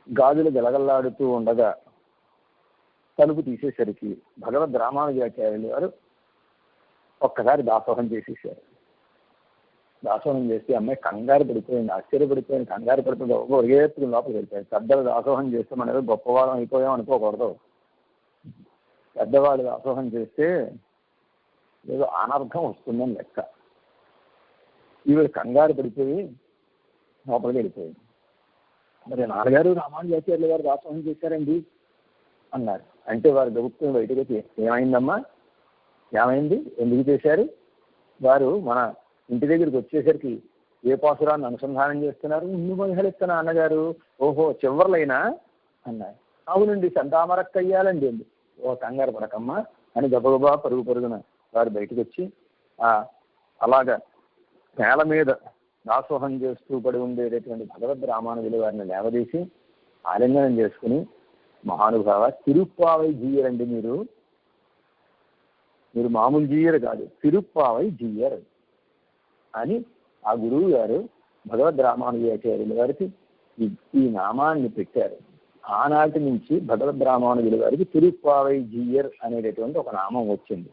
A: గాజులు గలగల్లాడుతూ ఉండగా తలుపు తీసేసరికి భగవద్ రామానుజాచార్యులు వారు ఒక్కసారి దాసోహం చేసేసారు. దాసోహం చేస్తే అమ్మాయి కంగారు పడిపోయింది, ఆశ్చర్యపడిపోయింది, కంగారు పడిపోయింది, ఒరిగేత్తుకుని లోపలికి వెళ్ళిపోయింది. పెద్దలు దాసోహం చేస్తే మనం ఏదో గొప్పవాళ్ళం అయిపోయాం అనుకోకూడదు. పెద్దవాళ్ళు దాసోహం చేస్తే ఏదో అనర్థం వస్తుందని లెక్క. ఈవిడ కంగారు పడిపోయి లోపలికి వెళ్ళిపోయింది. మరి నాన్నగారు రామానుజాచార్యులు గారు దాసోహం చేశారండి అన్నారు. అంటే వారు గబుక్కుని బయటకు వచ్చి, ఏమైందమ్మా, ఏమైంది, ఎందుకు చేశారు? వారు మన ఇంటి దగ్గరికి వచ్చేసరికి ఏ పాసురాన్ని అనుసంధానం చేస్తున్నారు? ముందు మహిళిస్తున్నా అన్నగారు. ఓహో చివర్లైనా అన్నారు. అవునండి సంతామరక్కయ్యాలండి అండి. ఓ కంగారు పడకమ్మా అని గబగబా పరుగున వారు బయటకు వచ్చి అలాగా నేల మీద దాసోహం చేస్తూ పడి ఉండేటటువంటి భగవద్ రామానుజుల వారిని లేవదీసి ఆలింగనం చేసుకుని, మహానుభావ తిరుప్పావై జీయరండి, మీరు మామూలు జీయరు కాదు, తిరుప్పావై జీయర్ అని ఆ గురువు గారు భగవద్ రామానుజాచార్యుల వారికి ఈ నామాన్ని పెట్టారు. ఆనాటి నుంచి భగవద్ రామానుజుల వారికి తిరుప్పావై జీయర్ అనేటటువంటి ఒక నామం వచ్చింది.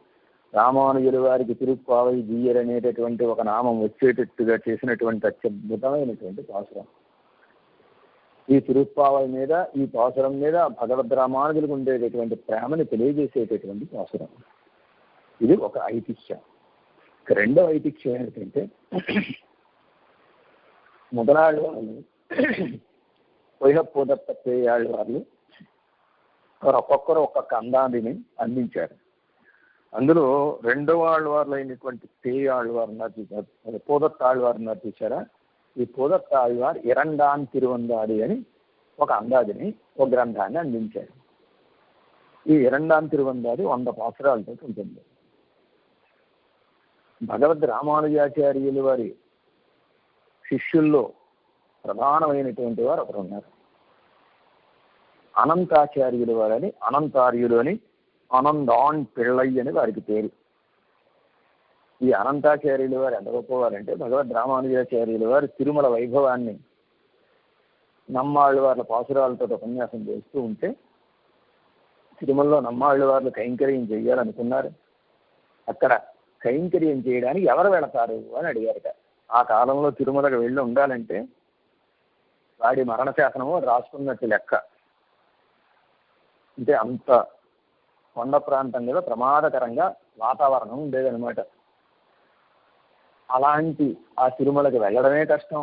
A: రామానుజుల వారికి తిరుప్పావై జీయర్ అనేటటువంటి ఒక నామం వచ్చేటట్టుగా చేసినటువంటి అత్యద్భుతమైనటువంటి పాసురం. ఈ తిరుప్పావై మీద, ఈ పాసురం మీద భగవద్ రామానుజులకు ఉండేటటువంటి ప్రేమని తెలియజేసేటటువంటి పాసురం. ఇది ఒక ఐతిహ్యం. రెండవ ఐతిహ్యం ఏమిటంటే మొదలాళ్ళు వాళ్ళు పొయ్యపూదత్త పేయాళ్ళు వాళ్ళు ఒక్కొక్కరు ఒక్కొక్క అందాన్ని అందించారు. అందులో రెండవ ఆళ్వార్లు అయినటువంటి పేయాళ్వారు ఉన్నారు, పూదత్తాళ్వారు ఉన్నారు చూసారా. ఈ పూదత్తాళ్వారు ఇరండాన్ తిరువందాడి అని ఒక అందాదిని, ఒక గ్రంథాన్ని అందించారు. ఈ ఇరండాన్ తిరువందాడి 100 పాసురాలతో ఉంటుంది. భగవద్ రామానుజాచార్యులు వారి శిష్యుల్లో ప్రధానమైనటువంటి వారు ఒకరు ఉన్నారు. అనంతాచార్యులు వారని, అనంతార్యులు అని, ఆనందాన్ పిళ్ళై అని వారికి పేరు. ఈ అనంతాచార్యులు వారు ఎంత గొప్పవారంటే భగవద్ రామానుజాచార్యులు వారు తిరుమల వైభవాన్ని నమ్మాళ్ళు వార్ల పాసురాలతో ఉపన్యాసం చేస్తూ ఉంటే తిరుమలలో నమ్మాళ్ళు వార్లు కైంకర్యం చేయాలనుకున్నారు. అక్కడ కైంకర్యం చేయడానికి ఎవరు వెళతారు అని అడిగారట. ఆ కాలంలో తిరుమలకు వెళ్ళి ఉండాలంటే వాడి మరణ శాసనము రాసుకున్నట్టు లెక్క. అంటే అంత కొండ ప్రాంతం మీద ప్రమాదకరంగా వాతావరణం ఉండేదనమాట. అలాంటి ఆ తిరుమలకి వెళ్ళడమే కష్టం.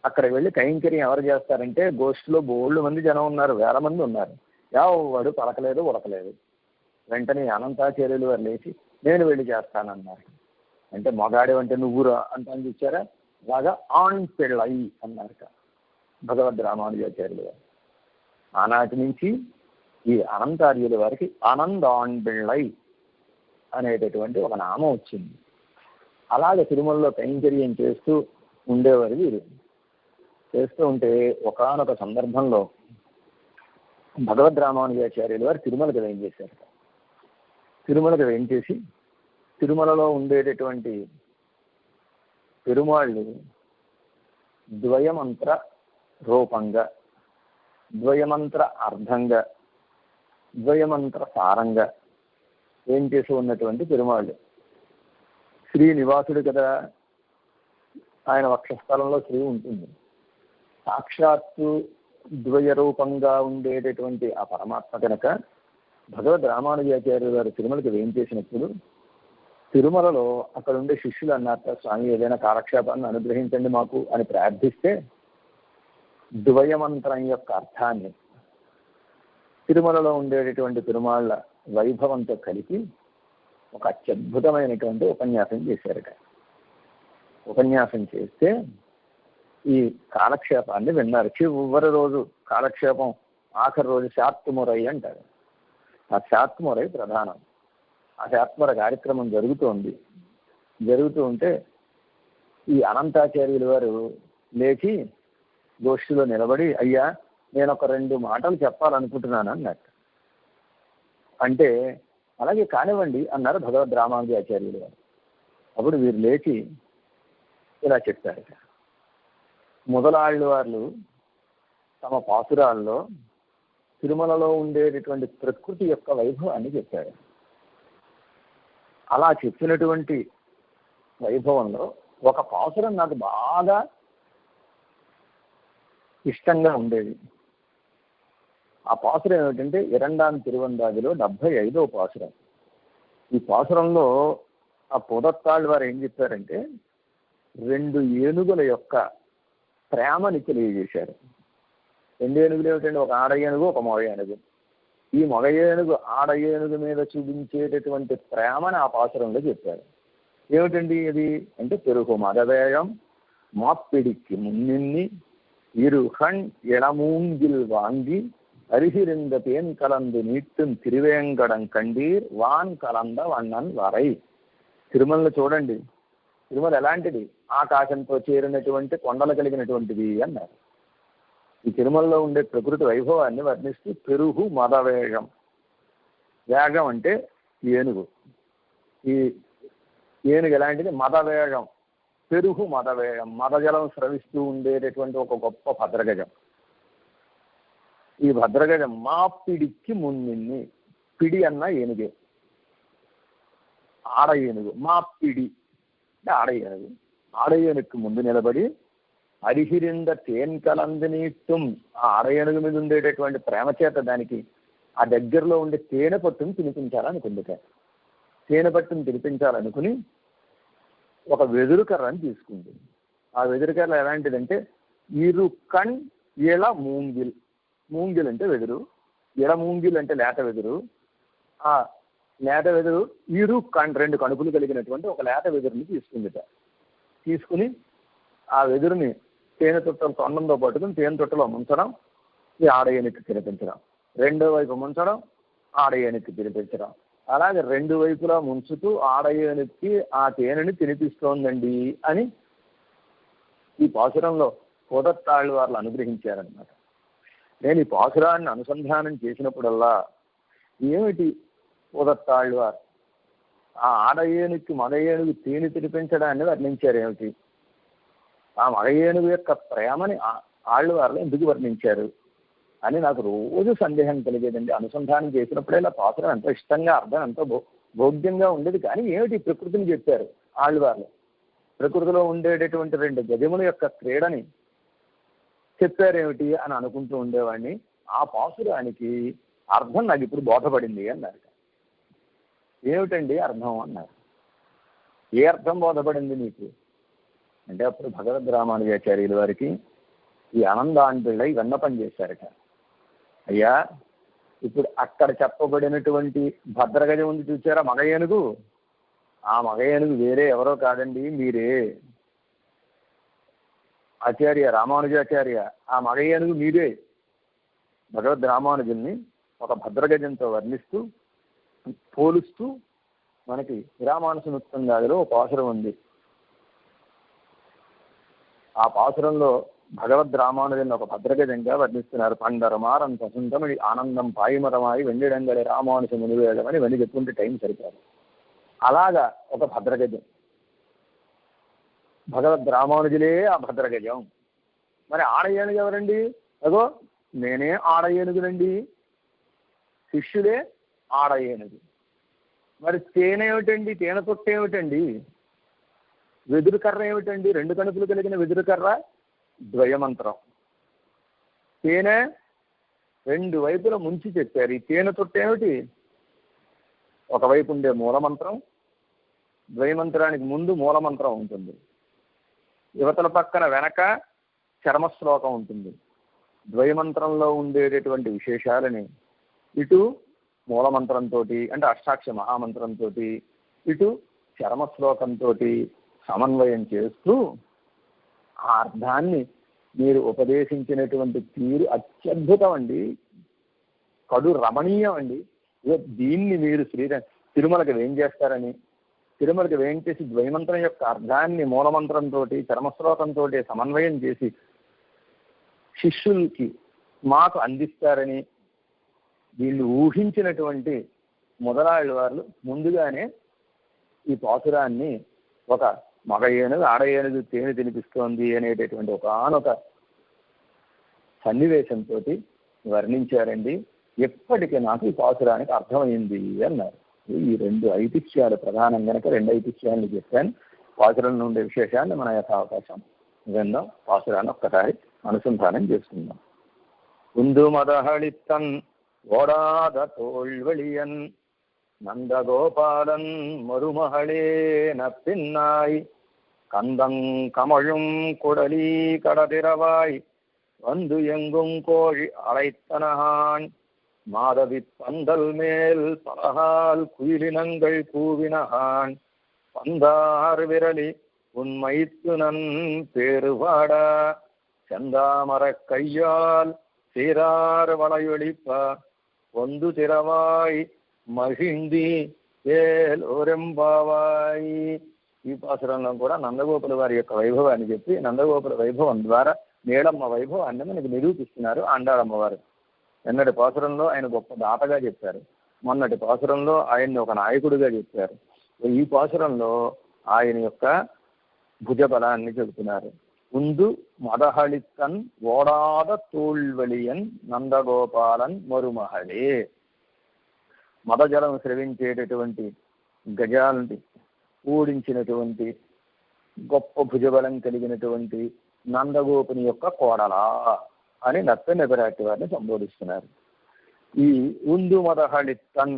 A: అక్కడ వెళ్ళి కైంకర్యం ఎవరు చేస్తారంటే గోష్ఠిలో బోళ్ళు మంది జనం ఉన్నారు, వేల మంది ఉన్నారు. వాడు పలకలేదు ఉడకలేదు. వెంటనే అనంతాచార్యులు వారు లేచి నేను వెళ్ళి చేస్తానన్నారు. అంటే మొగాడి అంటే నువ్వురా అంటాను చూచారా, అలాగా ఆన్ పిళ్ళై అన్నారట భగవద్ రామానుజాచార్యులు వారు. ఆనాటి నుంచి ఈ అనంతార్యుల వారికి ఆనందాన్ పిళ్ళై అనేటటువంటి ఒక నామం వచ్చింది. అలాగే తిరుమలలో కైంకర్యం చేస్తూ ఉండేవారు వీరు. చేస్తూ ఉంటే ఒకానొక సందర్భంలో భగవద్ రామానుజాచార్యులు వారు తిరుమలకు వేయించేశారు. తిరుమలకు వేయించేసి తిరుమలలో ఉండేటటువంటి పెరుమాళ్ళు ద్వయమంత్ర రూపంగా, ద్వయమంత్ర అర్థంగా, ద్వయమంత్ర సారంగా ఏం చేసి ఉన్నటువంటి పెరుమాళ్ళు. శ్రీనివాసుడు కదా, ఆయన వక్షస్థలంలో శ్రీ ఉంటుంది. సాక్షాత్తు ద్వయ రూపంగా ఉండేటటువంటి ఆ పరమాత్మ కనుక భగవద్ రామానుజాచార్యులు గారు తిరుమలకి వేయించేసినప్పుడు తిరుమలలో అక్కడ ఉండే శిష్యులు అన్నారు, స్వామి ఏదైనా కాలక్షేపాన్ని అనుగ్రహించండి మాకు అని ప్రార్థిస్తే ద్వయమంత్రం యొక్క అర్థాన్ని తిరుమలలో ఉండేటటువంటి తిరుమాళ్ళ వైభవంతో కలిపి ఒక అత్యద్భుతమైనటువంటి ఉపన్యాసం చేశారట. ఉపన్యాసం చేస్తే ఈ కాలక్షేపాన్ని విన్నారు. చివరి రోజు కాలక్షేపం, ఆఖరి రోజు శాత్మురై అంటారు. ఆ శాత్మురై ప్రధానం. ఆ శాత్ముర కార్యక్రమం జరుగుతూ ఉంటే ఈ అనంతాచార్యులు వారు లేచి గోష్ఠిలో నిలబడి అయ్యా నేను ఒక 2 మాటలు చెప్పాలనుకుంటున్నాను అన్నట్టు. అంటే అలాగే కానివ్వండి అన్నారు భగవద్ రామానుజాచార్యులు వారు. అప్పుడు వీరు లేచి ఇలా చెప్పారు. మొదలాళ్ళు వాళ్ళు తమ పాసురాల్లో తిరుమలలో ఉండేటటువంటి ప్రకృతి యొక్క వైభవాన్ని చెప్పారు. అలా చెప్పినటువంటి వైభవంలో ఒక పాసురం నాకు బాగా ఇష్టంగా ఉండేది. ఆ పాసురం ఏమిటంటే ఇరండాన్ తిరువందాదిలో 75వ పాసురం. ఈ పాసురంలో ఆ పూదత్తాళ్ళు వారు ఏం చెప్పారంటే 2 ఏనుగుల యొక్క ప్రేమని తెలియజేశారు. 2 ఏనుగులు ఏమిటంటే ఒక ఆడ ఏనుగు, ఒక మగ ఏనుగు. ఈ మగ ఏనుగు ఆడ ఏనుగు మీద చూపించేటటువంటి ప్రేమని ఆ పాసురంలో చెప్పారు. ఏమిటండి అది అంటే పెరుగు మదవేయం మాప్పిడికి మున్నిన్ని இருகண் இளமூங்கில் வாங்கி அருகிருந்த தேன் கலந்து நீட்டும் తిరువేంకడం కండీర్ వాన్ కలంద వన్నన్ వరై. తిరుమలలో చూడండి, తిరుమల ఎలాంటిది? ఆకాశంతో చేరినటువంటి కొండలు కలిగినటువంటిది అన్నారు. ఈ తిరుమలలో ఉండే ప్రకృతి వైభవాన్ని వర్ణిస్తూ పెరుగు మదవేగం. వేగం అంటే ఏనుగు. ఈ ఏనుగు ఎలాంటిది? మదవేగం. పెరుగు మదవేగం, మదజలం స్రవిస్తూ ఉండేటటువంటి ఒక గొప్ప భద్రగజం. ఈ భద్రగజం మా పిడికి మున్నిన్ని. పిడి అన్న ఏనుగే, ఆడ ఏనుగు. మా పిడి అంటే ఆడ ఏనుగు. ఆడ ఏనుగుకి ముందు నిలబడి అరిహిరింద తేన్ కలందినీత్తం, ఆ ఆడ ఏనుగు మీద ఉండేటటువంటి ప్రేమ చేత దానికి ఆ దగ్గరలో ఉండే తేనె పట్టును తినిపించాలనుకుంది. తేనె పట్టును తినిపించాలనుకుని ఒక వెదురు కర్రని తీసుకుంది. ఆ వెదురు కర్ర ఎలాంటిదంటే ఇరుకణ్ ఇళ మూంగిల్. మూంగిల్ అంటే వెదురు, ఇళ మూంగిల్ అంటే లేత వెదురు. ఆ లేత వెదురు ఇరుకణ్ 2 కణుపులు కలిగినటువంటి ఒక లేత వెదురుని తీసుకుందిట. తీసుకుని ఆ వెదురుని తేనె తొట్టలు తొండంతో పట్టుకుని తేనె తొట్టలో ముంచడం, ఈ ఆడయేనికి తినిపించడం, రెండో వైపు ముంచడం, ఆడయేనికి తినిపించడం. అలాగే 2 వైపులా ముంచుతూ ఆడయేనికి ఆ తేనెని తినిపిస్తోందండి అని ఈ పాసురంలో కోదత్తాళ్ళు వాళ్ళు అనుగ్రహించారనమాట. నేను ఈ పాసురాన్ని అనుసంధానం చేసినప్పుడల్లా ఏమిటి కోదత్తాళ్ళు వారు ఆ ఆడయేనుకి మగ ఏనుగు తేనె తినిపించడాన్ని వర్ణించారు ఏమిటి, ఆ మగ ఏనుగు యొక్క ప్రేమని ఆళ్ళు వారిలో ఎందుకు వర్ణించారు అని నాకు రోజు సందేహం కలిగేదండి. అనుసంధానం చేసినప్పుడే ఇలా పాత్ర ఎంతో ఇష్టంగా అర్థం ఎంతో భోగ్యంగా ఉండేది. కానీ ఏమిటి ప్రకృతిని చెప్పారు ఆళ్ళు వారు, ప్రకృతిలో ఉండేటటువంటి 2 గజముల యొక్క క్రీడని చెప్పారేమిటి అని అనుకుంటూ ఉండేవాడిని. ఆ పాసురానికి అర్థం నాకు ఇప్పుడు బోధపడింది అన్నారు. ఏమిటండి అర్థం అన్నారు. ఏ అర్థం బోధపడింది మీకు అంటే అప్పుడు భగవద్ రామానుజాచార్యుల వారికి ఈ ఆనందాంతులై విన్నపం చేశారట. అయ్యా, ఇప్పుడు అక్కడ చెప్పబడినటువంటి భద్రగజం ఉంది చూసారా మగ ఏనుగు, ఆ మగ ఏనుగు వేరే ఎవరో కాదండి, మీరే ఆచార్య రామానుజాచార్య. ఆ మగ ఏనుగు మీరే. భగవద్ రామానుజుల్ని ఒక భద్రగజంతో వర్ణిస్తూ పోలుస్తూ మనకి విరామానుసముత్తంగాదిలో ఒక పాసురం ఉంది. ఆ పాసురంలో భగవద్ రామానుజన్ ఒక భద్రగజంగా వర్ణిస్తున్నారు. పండరమారం ప్రసుంతమడి ఆనందం పాయిమరమాయి వెండిడంగడి రామానుజ మునివేదమని వెండి చెప్పుకుంటే టైం సరిపోదు. అలాగా ఒక భద్రగజం, భగవద్ రామానుజులే ఆ భద్రగజం. మరి ఆడ ఏనుగు ఎవరండి? అదో నేనే ఆడ ఏనుగునండి, శిష్యులే ఆడ ఏనుగు. మరి తేనె ఏమిటండి? తేనె తొట్టు ఏమిటండి? వెదురు కర్ర ఏమిటండి? 2 కణుపులు కలిగిన వెదురు కర్ర ద్వయమంత్రం. తేనె 2 వైపుల ముంచి చెప్పారు. ఈ తేనె తొట్టు ఏమిటి? ఒకవైపు ఉండే మూలమంత్రం, ద్వయమంత్రానికి ముందు మూలమంత్రం ఉంటుంది, యువతల పక్కన వెనక చర్మశ్లోకం ఉంటుంది. ద్వయమంత్రంలో ఉండేటటువంటి విశేషాలని ఇటు మూలమంత్రంతో అంటే అష్టాక్ష మహామంత్రంతో ఇటు చర్మశ్లోకంతో సమన్వయం చేస్తూ ఆ అర్థాన్ని మీరు ఉపదేశించినటువంటి తీరు అత్యద్భుతం అండి, కడు రమణీయం అండి. దీన్ని మీరు తిరుమలకి వేం చేస్తారని, తిరుమలకి వేం చేసి ద్వైమంత్రం యొక్క అర్థాన్ని మూలమంత్రంతో చర్మశ్లోకంతో సమన్వయం చేసి శిష్యులకి మాకు అందిస్తారని వీళ్ళు ఊహించినటువంటి మొదలాళ్ళ వాళ్ళు ముందుగానే ఈ పాసురాన్ని ఒక మగ ఏనుగు ఆడ ఏనుగు తేనె తినిపిస్తోంది అనేటటువంటి ఒకనొక సన్నివేశంతో వర్ణించారండి. ఎప్పటికీ నాకు ఈ పాసురానికి అర్థమైంది అన్నారు. ఈ 2 ఐతిహ్యాలు ప్రధానం కనుక 2 ఐతిహ్యాలను చెప్పాను. పాసురంలో ఉండే విశేషాన్ని మన యొక్క అవకాశం విందాం. పాసురాన్ని ఒక్కసారి అనుసంధానం చేసుకుందాం. உந்து மதகளித்தன் ஓடாத தோல்வழியன் நந்தகோபாலன் மருமகளே நப்பின்னாய் கந்தங் கமழும் குடலி கடதிரவாய் வந்து எங்கும் கோழி அழைத்தனகான் மாதவி பந்தல் மேல் பலகால் குயிலினங்கள் கூவினகான் பந்தார் விரலி உன்மைத்து நன் பேருவாடா செந்தாமர கையால் சீரார் வளையொழிப்ப ஒந்து திரவாய் మహింది ఏలోరెంబావాయి. ఈ పాసురంలో కూడా నందగోపుల వారి యొక్క వైభవాన్ని చెప్పి నందగోపుల వైభవం ద్వారా నీలమ్మ వైభవాన్ని మనకి నిరూపిస్తున్నారు ఆండాళమ్మ వారు. నిన్నటి పాసురంలో ఆయన గొప్ప దాతగా చెప్పారు, మొన్నటి పాసురంలో ఆయన్ని ఒక నాయకుడిగా చెప్పారు. ఈ పాసురంలో ఆయన యొక్క భుజబలాన్ని చెబుతున్నారు. ముందు మదహళిత్తన్ ఓడాద తోళ్వలియన్ నందగోపాలన్ మరుమహళే. మదజలం స్రవించేటటువంటి గజాలని ఓడించినటువంటి గొప్ప భుజబలం కలిగినటువంటి నందగోపుని యొక్క కోడలా అని నత్తెన పిరాటి వారిని సంబోధిస్తున్నారు. ఈ ఉందు మదహళిత్తన్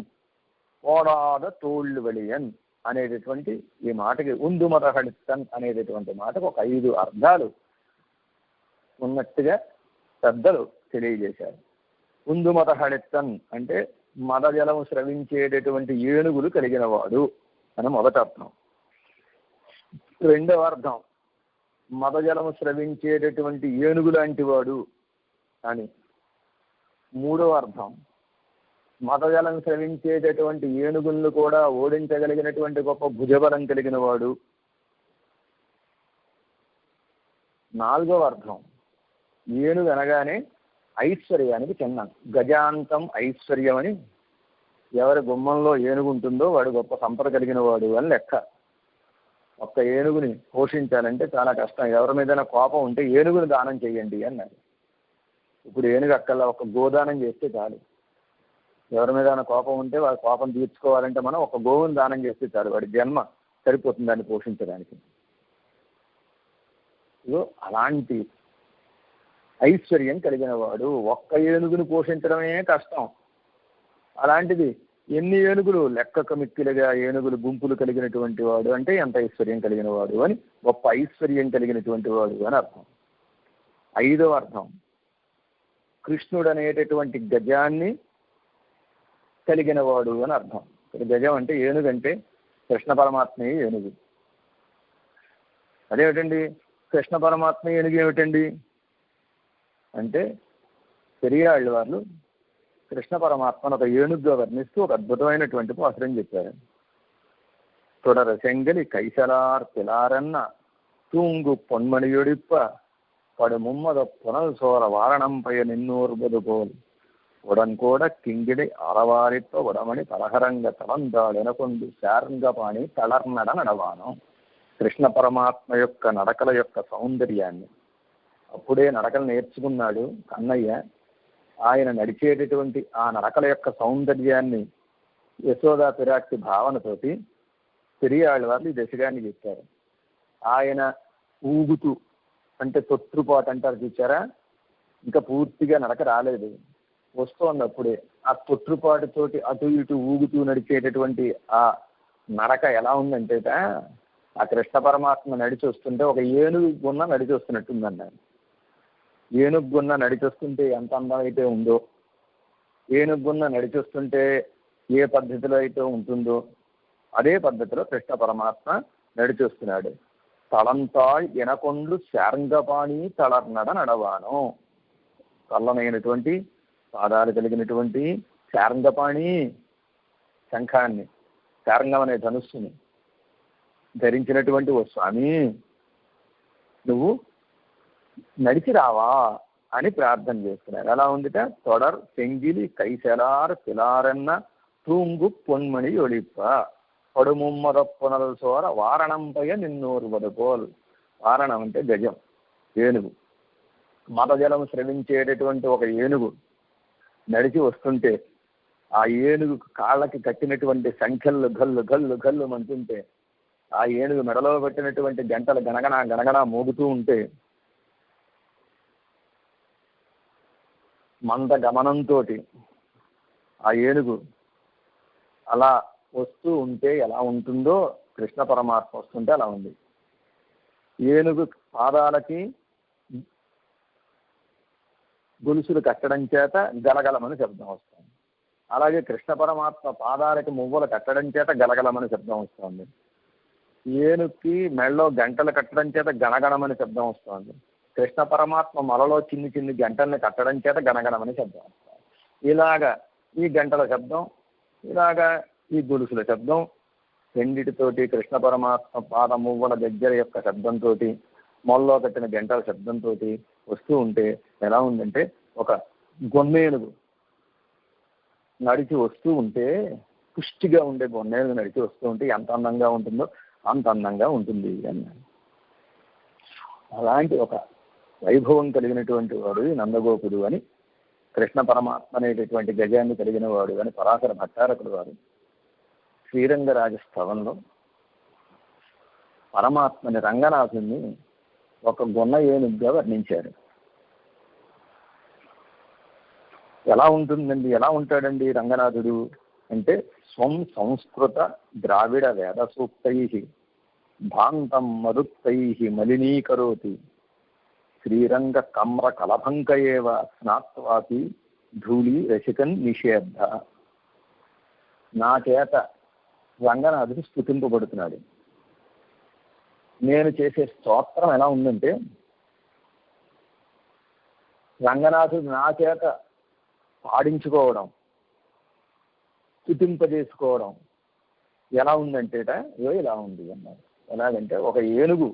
A: ఓడాద తోళ్వలియన్ అనేటటువంటి ఈ మాటకి ఉందుమదహళిత్తన్ అనేటటువంటి మాటకు ఒక 5 అర్థాలు ఉన్నట్టుగా పెద్దలు తెలియజేశారు. ఉందుమదహళిత్తన్ అంటే మదజలము స్రవించేటటువంటి ఏనుగులు కలిగిన వాడు అని మొదటి అర్థం. రెండవ అర్థం మదజలము స్రవించేటటువంటి ఏనుగు లాంటి వాడు అని. మూడవ అర్థం మదజలం స్రవించేటటువంటి ఏనుగులను కూడా ఓడించగలిగినటువంటి గొప్ప భుజబలం కలిగిన వాడు. నాలుగవ అర్థం ఏనుగు అనగానే ఐశ్వర్యానికి చిహ్నం. గజాంతం ఐశ్వర్యం అని, ఎవరి గుమ్మంలో ఏనుగు ఉంటుందో వాడు గొప్ప సంపద కలిగిన వాడు అని లెక్క. ఒక్క ఏనుగుని పోషించాలంటే చాలా కష్టం. ఎవరి మీదైనా కోపం ఉంటే ఏనుగుని దానం చేయండి అన్నారు. ఇప్పుడు ఏనుగు అక్కల్లా ఒక గోదానం చేస్తే చాలు. ఎవరి మీద కోపం ఉంటే వాడి కోపం తీర్చుకోవాలంటే మనం ఒక గోవుని దానం చేస్తే చాలు, వాడి జన్మ సరిపోతుంది దాన్ని పోషించడానికి. ఇదో అలాంటి ఐశ్వర్యం కలిగిన వాడు. ఒక్క ఏనుగుని పోషించడమే కష్టం. అలాంటిది ఎన్ని ఏనుగులు, లెక్కకు మిక్కిలిగా ఏనుగులు గుంపులు కలిగినటువంటి వాడు అంటే ఎంత ఐశ్వర్యం కలిగిన వాడు అని, గొప్ప ఐశ్వర్యం కలిగినటువంటి వాడు అని అర్థం. ఐదవ అర్థం కృష్ణుడు అనేటటువంటి గజాన్ని కలిగిన వాడు అని అర్థం. ఇక్కడ గజం అంటే ఏనుగు, అంటే కృష్ణ పరమాత్మయే ఏనుగు. అదేమిటండి కృష్ణ పరమాత్మ ఏనుగు ఏమిటండి అంటే, పెరియాళ్ళు వాళ్ళు కృష్ణ పరమాత్మను ఒక ఏనుగుగా వర్ణిస్తూ ఒక అద్భుతమైనటువంటి పాత్రని చెప్పారు. తొడర సెంగలి కైసలార్ పిలారన్న తూంగు పొన్మణియుడిప్ప పడు ముమ్మద పునల్ సోర వారణంపై నిన్నూర్బదు పోల్ ఉడన్కోడ కింగిడి అరవారిప్ప ఉడమణి తలహరంగ తలందాడెనకొండు శారంగపాణి తళర్నడ నడవాను. కృష్ణ పరమాత్మ యొక్క నడకల యొక్క సౌందర్యాన్ని అప్పుడే నడకలు నేర్చుకున్నాడు కన్నయ్య. ఆయన నడిచేటటువంటి ఆ నడకల యొక్క సౌందర్యాన్ని యశోదా పిరాట్టి భావనతోటి పెరియాళ్ళ వాళ్ళు ఈ దశగాన్ని చెప్పారు. ఆయన ఊగుతూ అంటే తొట్టుపాటు అంటారు చూచారా, ఇంకా పూర్తిగా నడక రాలేదు, వస్తోంది అప్పుడే. ఆ తొట్టుపాటుతోటి అటు ఇటు ఊగుతూ నడిచేటటువంటి ఆ నడక ఎలా ఉందంటే, ఆ కృష్ణ పరమాత్మ నడిచి వస్తుంటే ఒక ఏనుగు గున్న నడిచి వస్తున్నట్టుందన్నారు. ఏనుగు గున్న నడిచి వస్తుంటే ఎంత అందం అయితే ఉందో, ఏనుగు గున్న నడిచి వస్తుంటే ఏ పద్ధతిలో అయితే ఉంటుందో అదే పద్ధతిలో కృష్ణ పరమాత్మ నడిచి వస్తున్నాడు. తలంతాళ్ ఎనకొండ్లు శారంగపాణి తళర్నడ నడవాను. చల్లనైనటువంటి పాదాలు కలిగినటువంటి శారంగపాణి శంఖాన్ని, శారంగం అనే ధనుస్సుని ధరించినటువంటి ఓ స్వామి, నువ్వు నడిచి రావా అని ప్రార్థన చేస్తున్నారు. ఎలా ఉందిట, తొడర్ సెంగిలి కైసలార్ పిలారన్న తూంగు పొన్మణి ఒలిప్ప పడుముమ్మద పునల్ సోర వారణంపై నిన్నూరు వదపోల్. వారణం అంటే గజం, ఏనుగు. మదజలం స్రవించేటటువంటి ఒక ఏనుగు నడిచి వస్తుంటే ఆ ఏనుగు కాళ్ళకి కట్టినటువంటి సంఖ్యలు గల్లు గల్లు గల్లు మంటుంటే, ఆ ఏనుగు మెడలో పెట్టినటువంటి గంటలు గనగన గనగన మోగుతూ ఉంటే, మంద గమనంతో ఆ ఏనుగు అలా వస్తూ ఉంటే ఎలా ఉంటుందో కృష్ణ పరమాత్మ వస్తుంటే అలా ఉంది. ఏనుగు పాదాలకి గొలుసులు కట్టడం చేత గలగలమని శబ్దం వస్తుంది. అలాగే కృష్ణ పరమాత్మ పాదాలకి మువ్వలు కట్టడం చేత గలగలమని శబ్దం వస్తుంది. ఏనుగుకి మెళ్ళలో గంటలు కట్టడం చేత గణగణమని శబ్దం వస్తుంది. కృష్ణ పరమాత్మ మొలలో చిన్ని చిన్ని గంటల్ని కట్టడం చేత గణగణమని శబ్దం వస్తుంది. ఇలాగా ఈ గంటల శబ్దం, ఇలాగా ఈ గొలుసుల శబ్దం, రెండిటితోటి కృష్ణ పరమాత్మ పాద మువ్వల దగ్గర యొక్క శబ్దంతో, మొల్లో కట్టిన గంటల శబ్దంతో వస్తూ ఉంటే ఎలా ఉందంటే, ఒక గొన్నేనుగు నడిచి వస్తూ ఉంటే, పుష్టిగా ఉండే గొన్నేనుగు నడిచి వస్తూ ఉంటే ఎంత అందంగా ఉంటుందో అంత అందంగా ఉంటుంది అన్నాడు. అలాంటి ఒక వైభవం కలిగినటువంటి వాడు నందగోపుడు అని, కృష్ణ పరమాత్మ అనేటటువంటి గజాన్ని కలిగిన వాడు అని పరాశర భట్టారకుడు వారు శ్రీరంగరాజ స్థవంలో పరమాత్మని, రంగనాథుని ఒక గొన్న ఏనుగుగా వర్ణించారు. ఎలా ఉంటుందండి, ఎలా ఉంటాడండి రంగనాథుడు అంటే స్వం సంస్కృత ద్రావిడ వేద సూక్తై భాంతం మరుత్తై మలినీకరోతి శ్రీరంగ కమ్ర కలభంకయేవ స్నాత్వాపి ధూళి రసికన్ నిషేధ. నా చేత రంగనాథుడు స్తుతింపబడుతున్నాడు. నేను చేసే స్తోత్రం ఎలా ఉందంటే, రంగనాథుడు నా చేత పాడించుకోవడం, స్తుతింపజేసుకోవడం ఎలా ఉందంటేట ఇలా ఉంది అన్నారు. ఎలాగంటే, ఒక ఏనుగు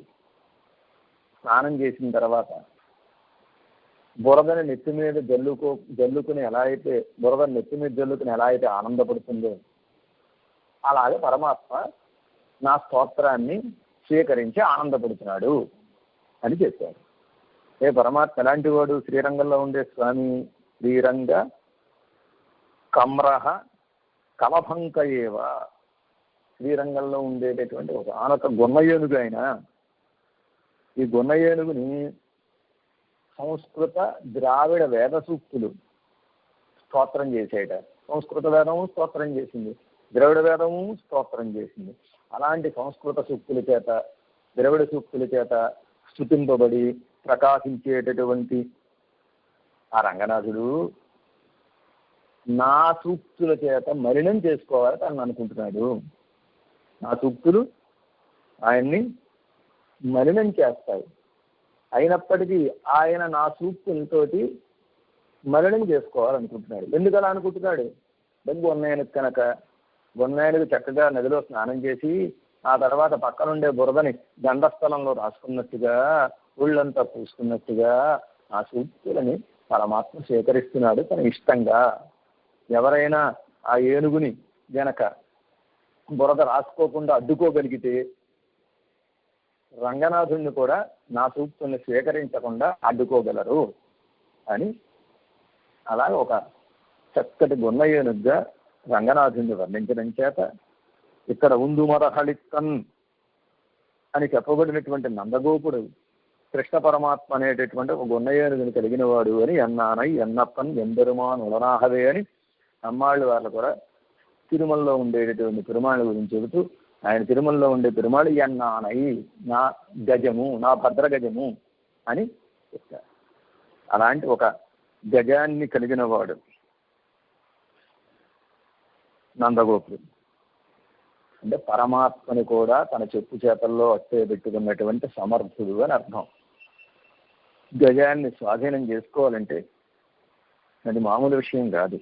A: స్నానం చేసిన తర్వాత బురదని నెత్తి మీద జల్లుకుని ఎలా అయితే ఆనందపడుతుందో, అలాగే పరమాత్మ నా స్తోత్రాన్ని స్వీకరించి ఆనందపడుతున్నాడు అని చెప్పారు. పరమాత్మ ఎలాంటి వాడు? శ్రీరంగంలో ఉండే స్వామి శ్రీరంగ కమ్రహ కలభంకయేవ. శ్రీరంగంలో ఉండేటటువంటి ఒక ఆనొక గున్న ఏనుగు ఆయన. ఈ గున్న ఏనుగుని సంస్కృత ద్రావిడ వేద సూక్తులు స్తోత్రం చేసేట. సంస్కృత వేదము స్తోత్రం చేసింది, ద్రవిడ వేదము స్తోత్రం చేసింది. అలాంటి సంస్కృత సూక్తుల చేత, ద్రవిడ సూక్తుల చేత స్తుతింపబడి ప్రకాశించేటటువంటి ఆ రంగనాథుడు నా సూక్తుల చేత మలినం చేసుకోవాలని తను అనుకుంటున్నాడు. నా సూక్తులు ఆయన్ని మలినం చేస్తాయి. అయినప్పటికీ ఆయన నా సూక్తులతోటి మలినం చేసుకోవాలనుకుంటున్నాడు. ఎందుకు అలా అనుకుంటున్నాడు? గొన్నయ్యకు కనుక, గొన్నయ్యకు చక్కగా నదిలో స్నానం చేసి ఆ తర్వాత పక్కనుండే బురదని గండస్థలంలో రాసుకున్నట్టుగా, ఒళ్ళంతా పూసుకున్నట్టుగా ఆ సూక్తులని పరమాత్మ స్వీకరిస్తున్నాడు తన ఇష్టంగా. ఎవరైనా ఆ ఏనుగుని గనక బురద రాసుకోకుండా అడ్డుకోగలిగితే రంగనాథుడిని కూడా నా సూక్తుల్ని స్వీకరించకుండా అడ్డుకోగలరు అని అలాగే ఒక చక్కటి గున్న ఏనుగ్గా రంగనాథుడిని వర్ణించడం చేత ఇక్కడ ఉందుమరహళిత్తన్ అని చెప్పబడినటువంటి నందగోపుడు కృష్ణ పరమాత్మ అనేటటువంటి ఒక గున్న ఏనుగుని కలిగిన వాడు అని ఎన్నానై ఎన్నప్పన్ ఎంబెరుమాన్ ఉలనాహవే అని అమ్మాళ్ళు వాళ్ళు కూడా తిరుమలలో ఉండేటటువంటి పెరుమాళ్ళ గురించి చెబుతూ, ఆయన తిరుమలలో ఉండే పెరుమాళ్ళు ఎన్నానై, నా గజము, నా భద్ర గజము అని చెప్తారు. అలాంటి ఒక గజాన్ని కలిగిన వాడు నందగోపుడు. అంటే పరమాత్మని కూడా తన చెప్పు చేతల్లో అట్టే పెట్టుకున్నటువంటి సమర్థుడు అని అర్థం. గజాన్ని స్వాధీనం చేసుకోవాలంటే అది మామూలు విషయం కాదు.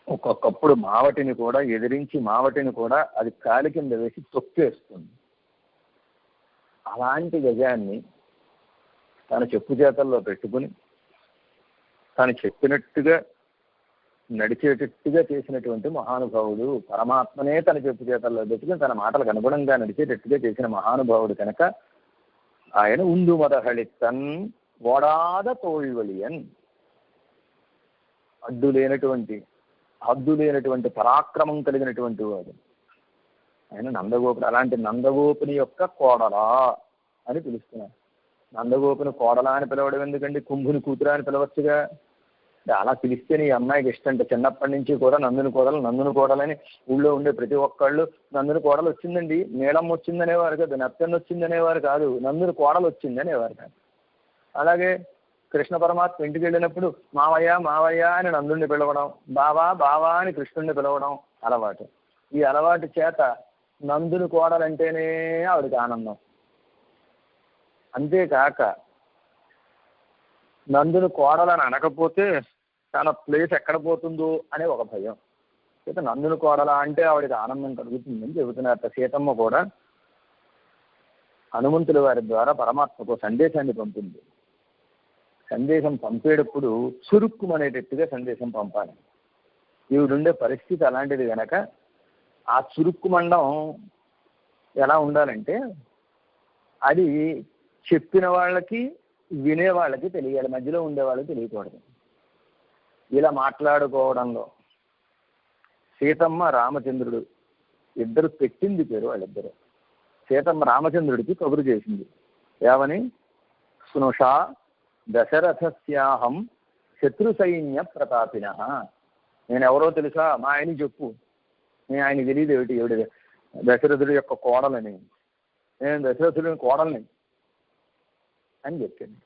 A: ఒక్కొక్కప్పుడు మావటిని కూడా ఎదిరించి, మావటిని కూడా అది కాలి కింద వేసి తొక్కేస్తుంది. అలాంటి గజాన్ని తన చెప్పు చేతల్లో పెట్టుకుని తను చెప్పినట్టుగా నడిచేటట్టుగా చేసినటువంటి మహానుభావుడు, పరమాత్మనే తన చెప్పు చేతల్లో పెట్టుకుని తన మాటలకు అనుగుణంగా నడిచేటట్టుగా చేసిన మహానుభావుడు కనుక ఆయన ఉందు మదహళిత్తన్ ఓడాద తోళ్వలియన్, హద్దు లేనటువంటి పరాక్రమం కలిగినటువంటి వాడు ఆయన నందగోపుడు. అలాంటి నందగోపుని యొక్క కోడలా అని పిలుస్తున్నారు. నందగోపుని కోడలా అని పిలవడం ఎందుకండి? కుంభుని కూతురా అని పిలవచ్చుగా. అలా పిలిస్తే నీ అమ్మాయికి ఇష్టం. చిన్నప్పటి నుంచి కూడా నందుని కోడలని ఊళ్ళో ఉండే ప్రతి ఒక్కళ్ళు నందుని కోడలు వచ్చిందండి, నీలమ్మ వచ్చిందనేవారు కాదు, నత్తన్న వచ్చిందనేవారు కాదు, నందుని కోడలు వచ్చింది అనేవారు కాదు. అలాగే కృష్ణ పరమాత్మ ఇంటికి వెళ్ళినప్పుడు మావయ్య మావయ్య అని నందుని పిలవడం, బావా బావా అని కృష్ణుడిని పిలవడం అలవాటు. ఈ అలవాటు చేత నందుని కోడలంటేనే ఆవిడికి ఆనందం. అంతేకాక నందుని కోడలని అనకపోతే తన ప్లేస్ ఎక్కడ పోతుందో అనే ఒక భయం. అయితే నందుని కోడల అంటే ఆవిడికి ఆనందం కలుగుతుందని చెబుతున్నారు. సీతమ్మ కూడా హనుమంతుల వారి ద్వారా పరమాత్మకు సందేశాన్ని పంపింది. సందేశం పంపేటప్పుడు చురుక్కుమనేటట్టుగా సందేశం పంపాలి. ఈవిడుండే పరిస్థితి అలాంటిది కనుక ఆ చురుక్కుమండం ఎలా ఉండాలంటే అది చెప్పిన వాళ్ళకి వినేవాళ్ళకి తెలియాలి, మధ్యలో ఉండే వాళ్ళకి తెలియకూడదు. ఇలా మాట్లాడుకోవడంలో సీతమ్మ రామచంద్రుడు ఇద్దరు పెట్టింది పేరు వాళ్ళిద్దరు. సీతమ్మ రామచంద్రుడికి కబురు చేసింది ఏమని? స్నుషా దశరథస్యాహం శత్రు సైన్య ప్రతాపిన. నేను ఎవరో తెలుసా, మా ఆయనకి చెప్పు. నేను ఆయనకి తెలియదు ఏమిటి ఏమిటి దశరథుడి యొక్క కోడలని, నేను దశరథుడిని కోడల్ని అని చెప్పింది.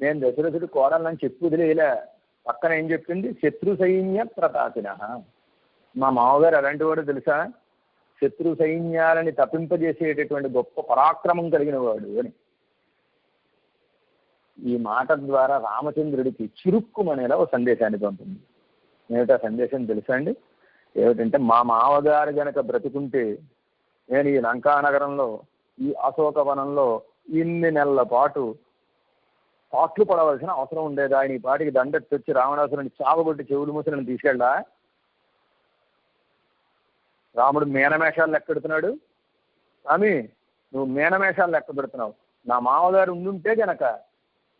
A: నేను దశరథుడి కోడలని చెప్పు వదిలేలా. పక్కన ఏం చెప్పింది, శత్రు సైన్య ప్రతాపిన. మా మామగారు అలాంటి వాడు తెలుసా, శత్రు సైన్యాలని తప్పింపజేసేటటువంటి గొప్ప పరాక్రమం కలిగిన వాడు అని. ఈ మాట ద్వారా రామచంద్రుడికి చిరుక్కుమనేలా ఒక సందేశాన్ని పంపింది. ఏమిటా సందేశం తెలుసా అండి? ఏమిటంటే, మా మామగారు గనక బ్రతుకుంటే నేను ఈ లంకానగరంలో, ఈ అశోకవనంలో ఇన్ని నెలల పాటు పాట్లు పడవలసిన అవసరం ఉండేది. ఆయన ఈ పాటికి దండెత్తి వచ్చి రావణాసురుని చావగొట్టి చెవులు మూసలను తీసుకెళ్ళా. రాముడు మేనమేషాలు లెక్క పెడుతున్నాడు. స్వామి, నువ్వు మేనమేషాలు లెక్క పెడుతున్నావు. నా మామగారు ఉండుంటే గనక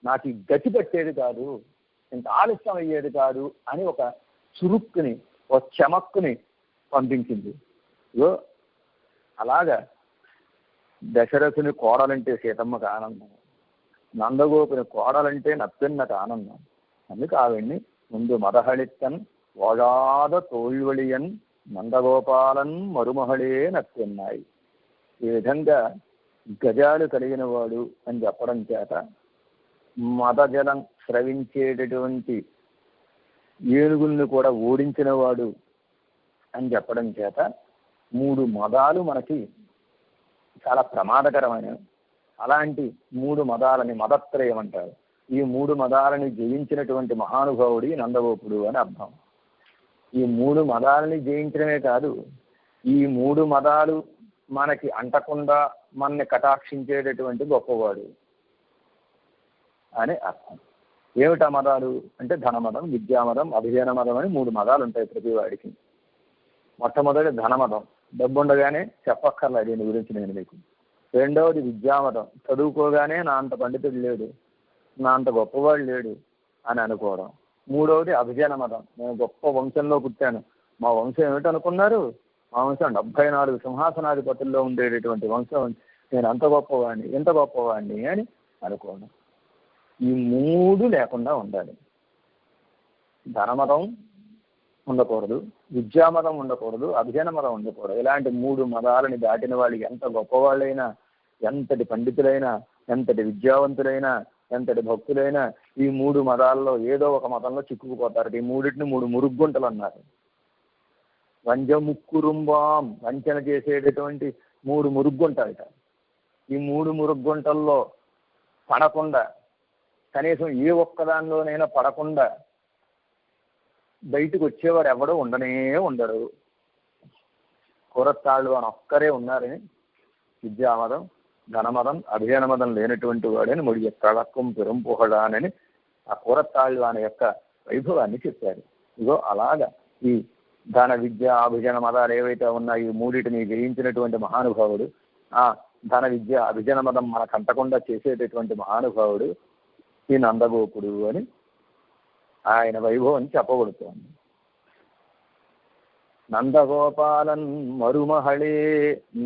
A: నాకు ఈ గతి పట్టేది కాదు, ఇంత ఆలస్యం అయ్యేది కాదు అని ఒక చురుక్కుని, ఒక చెమక్కుని పంపించింది. ఇగో అలాగా దశరథుని కోడలంటే సీతమ్మకు ఆనందం, నందగోపుని కోడలంటే నప్పెన్నకు ఆనందం. అందుకు ఆవిడ్ని ముందు మదహళిత్తన్ ఓడాద తోళ్వళియన్ నందగోపాలన్ మరుమహళే నప్పెన్నాయి. ఈ విధంగా గజాలు కలిగిన వాడు అని చెప్పడం చేత, మదజలం స్రవించేటటువంటి ఏనుగుల్ని కూడా ఓడించిన వాడు అని చెప్పడం చేత 3 మదాలు మనకి చాలా ప్రమాదకరమైనవి. అలాంటి 3 మదాలని మదత్రయం అంటారు. ఈ 3 మదాలని జయించినటువంటి మహానుభావుడి నందగోపుడు అని అర్థం. ఈ 3 మదాలని జయించడమే కాదు, ఈ 3 మదాలు మనకి అంటకుండా మనని కటాక్షించేటటువంటి గొప్పవాడు అని అర్థం. ఏమిటా మదాలు అంటే, ధనమదం, విద్యామదం, అభిజన మదం అని 3 మదాలు ఉంటాయి ప్రతి వాడికి. మొట్టమొదటి ధనమదం, డబ్బు ఉండగానే చెప్పక్కర్లా దీని గురించి నేను మీకు. రెండవది విద్యామదం, చదువుకోగానే నా అంత పండితుడు లేడు, నా అంత గొప్పవాడు లేడు అని అనుకోవడం. మూడవది అభిజన మదం, నేను గొప్ప వంశంలో పుట్టాను, మా వంశం ఏమిటనుకున్నారు, మా వంశం 74 సింహాసనాధిపతుల్లో ఉండేటటువంటి వంశం, నేను అంత గొప్పవాడిని, ఇంత గొప్పవాడిని అని అనుకోవడం. ఈ 3 లేకుండా ఉండాలి. ధనమదం ఉండకూడదు, విద్యామదం ఉండకూడదు, అభిజన మదం ఉండకూడదు. ఇలాంటి 3 మదాలని దాటిన వాళ్ళు ఎంత గొప్పవాళ్ళైనా, ఎంతటి పండితులైనా, ఎంతటి విద్యావంతులైనా, ఎంతటి భక్తులైనా ఈ 3 మదాల్లో ఏదో ఒక మతంలో చిక్కుకుపోతారు. ఈ 3టిని 3 మురుగుంటలు అన్నారు. వంజముక్కురుంబాం, వంచన చేసేటటువంటి 3 మురుగుంటాయిట. ఈ 3 మురుగుంటల్లో పడకుండా, కనీసం ఏ ఒక్కదానిలోనైనా పడకుండా బయటకు వచ్చేవాడు ఎవడో ఉండనే ఉండడు. కూరత్తాళ్ళు అని ఒక్కరే ఉన్నారని విద్యామదం, ధనమదం, అభిజన మదం లేనటువంటి వాడని ముడియ తళక్కం పెరంపుహడానని ఆ కూరత్తాళ్ళు అనే యొక్క వైభవాన్ని చెప్పారు. ఇగో అలాగా ఈ ధన, విద్య, అభిజన మదాలు ఏవైతే ఉన్నాయో ఈ 3టిని జయించినటువంటి మహానుభావుడు, ఆ ధన, విద్య, అభిజన మదం మనకు అంటకుండా చేసేటటువంటి మహానుభావుడు ఈ నందగోపుడు అని ఆయన వైభవం చెప్పబడుతోంది. నందగోపాలన్ మరుమహళే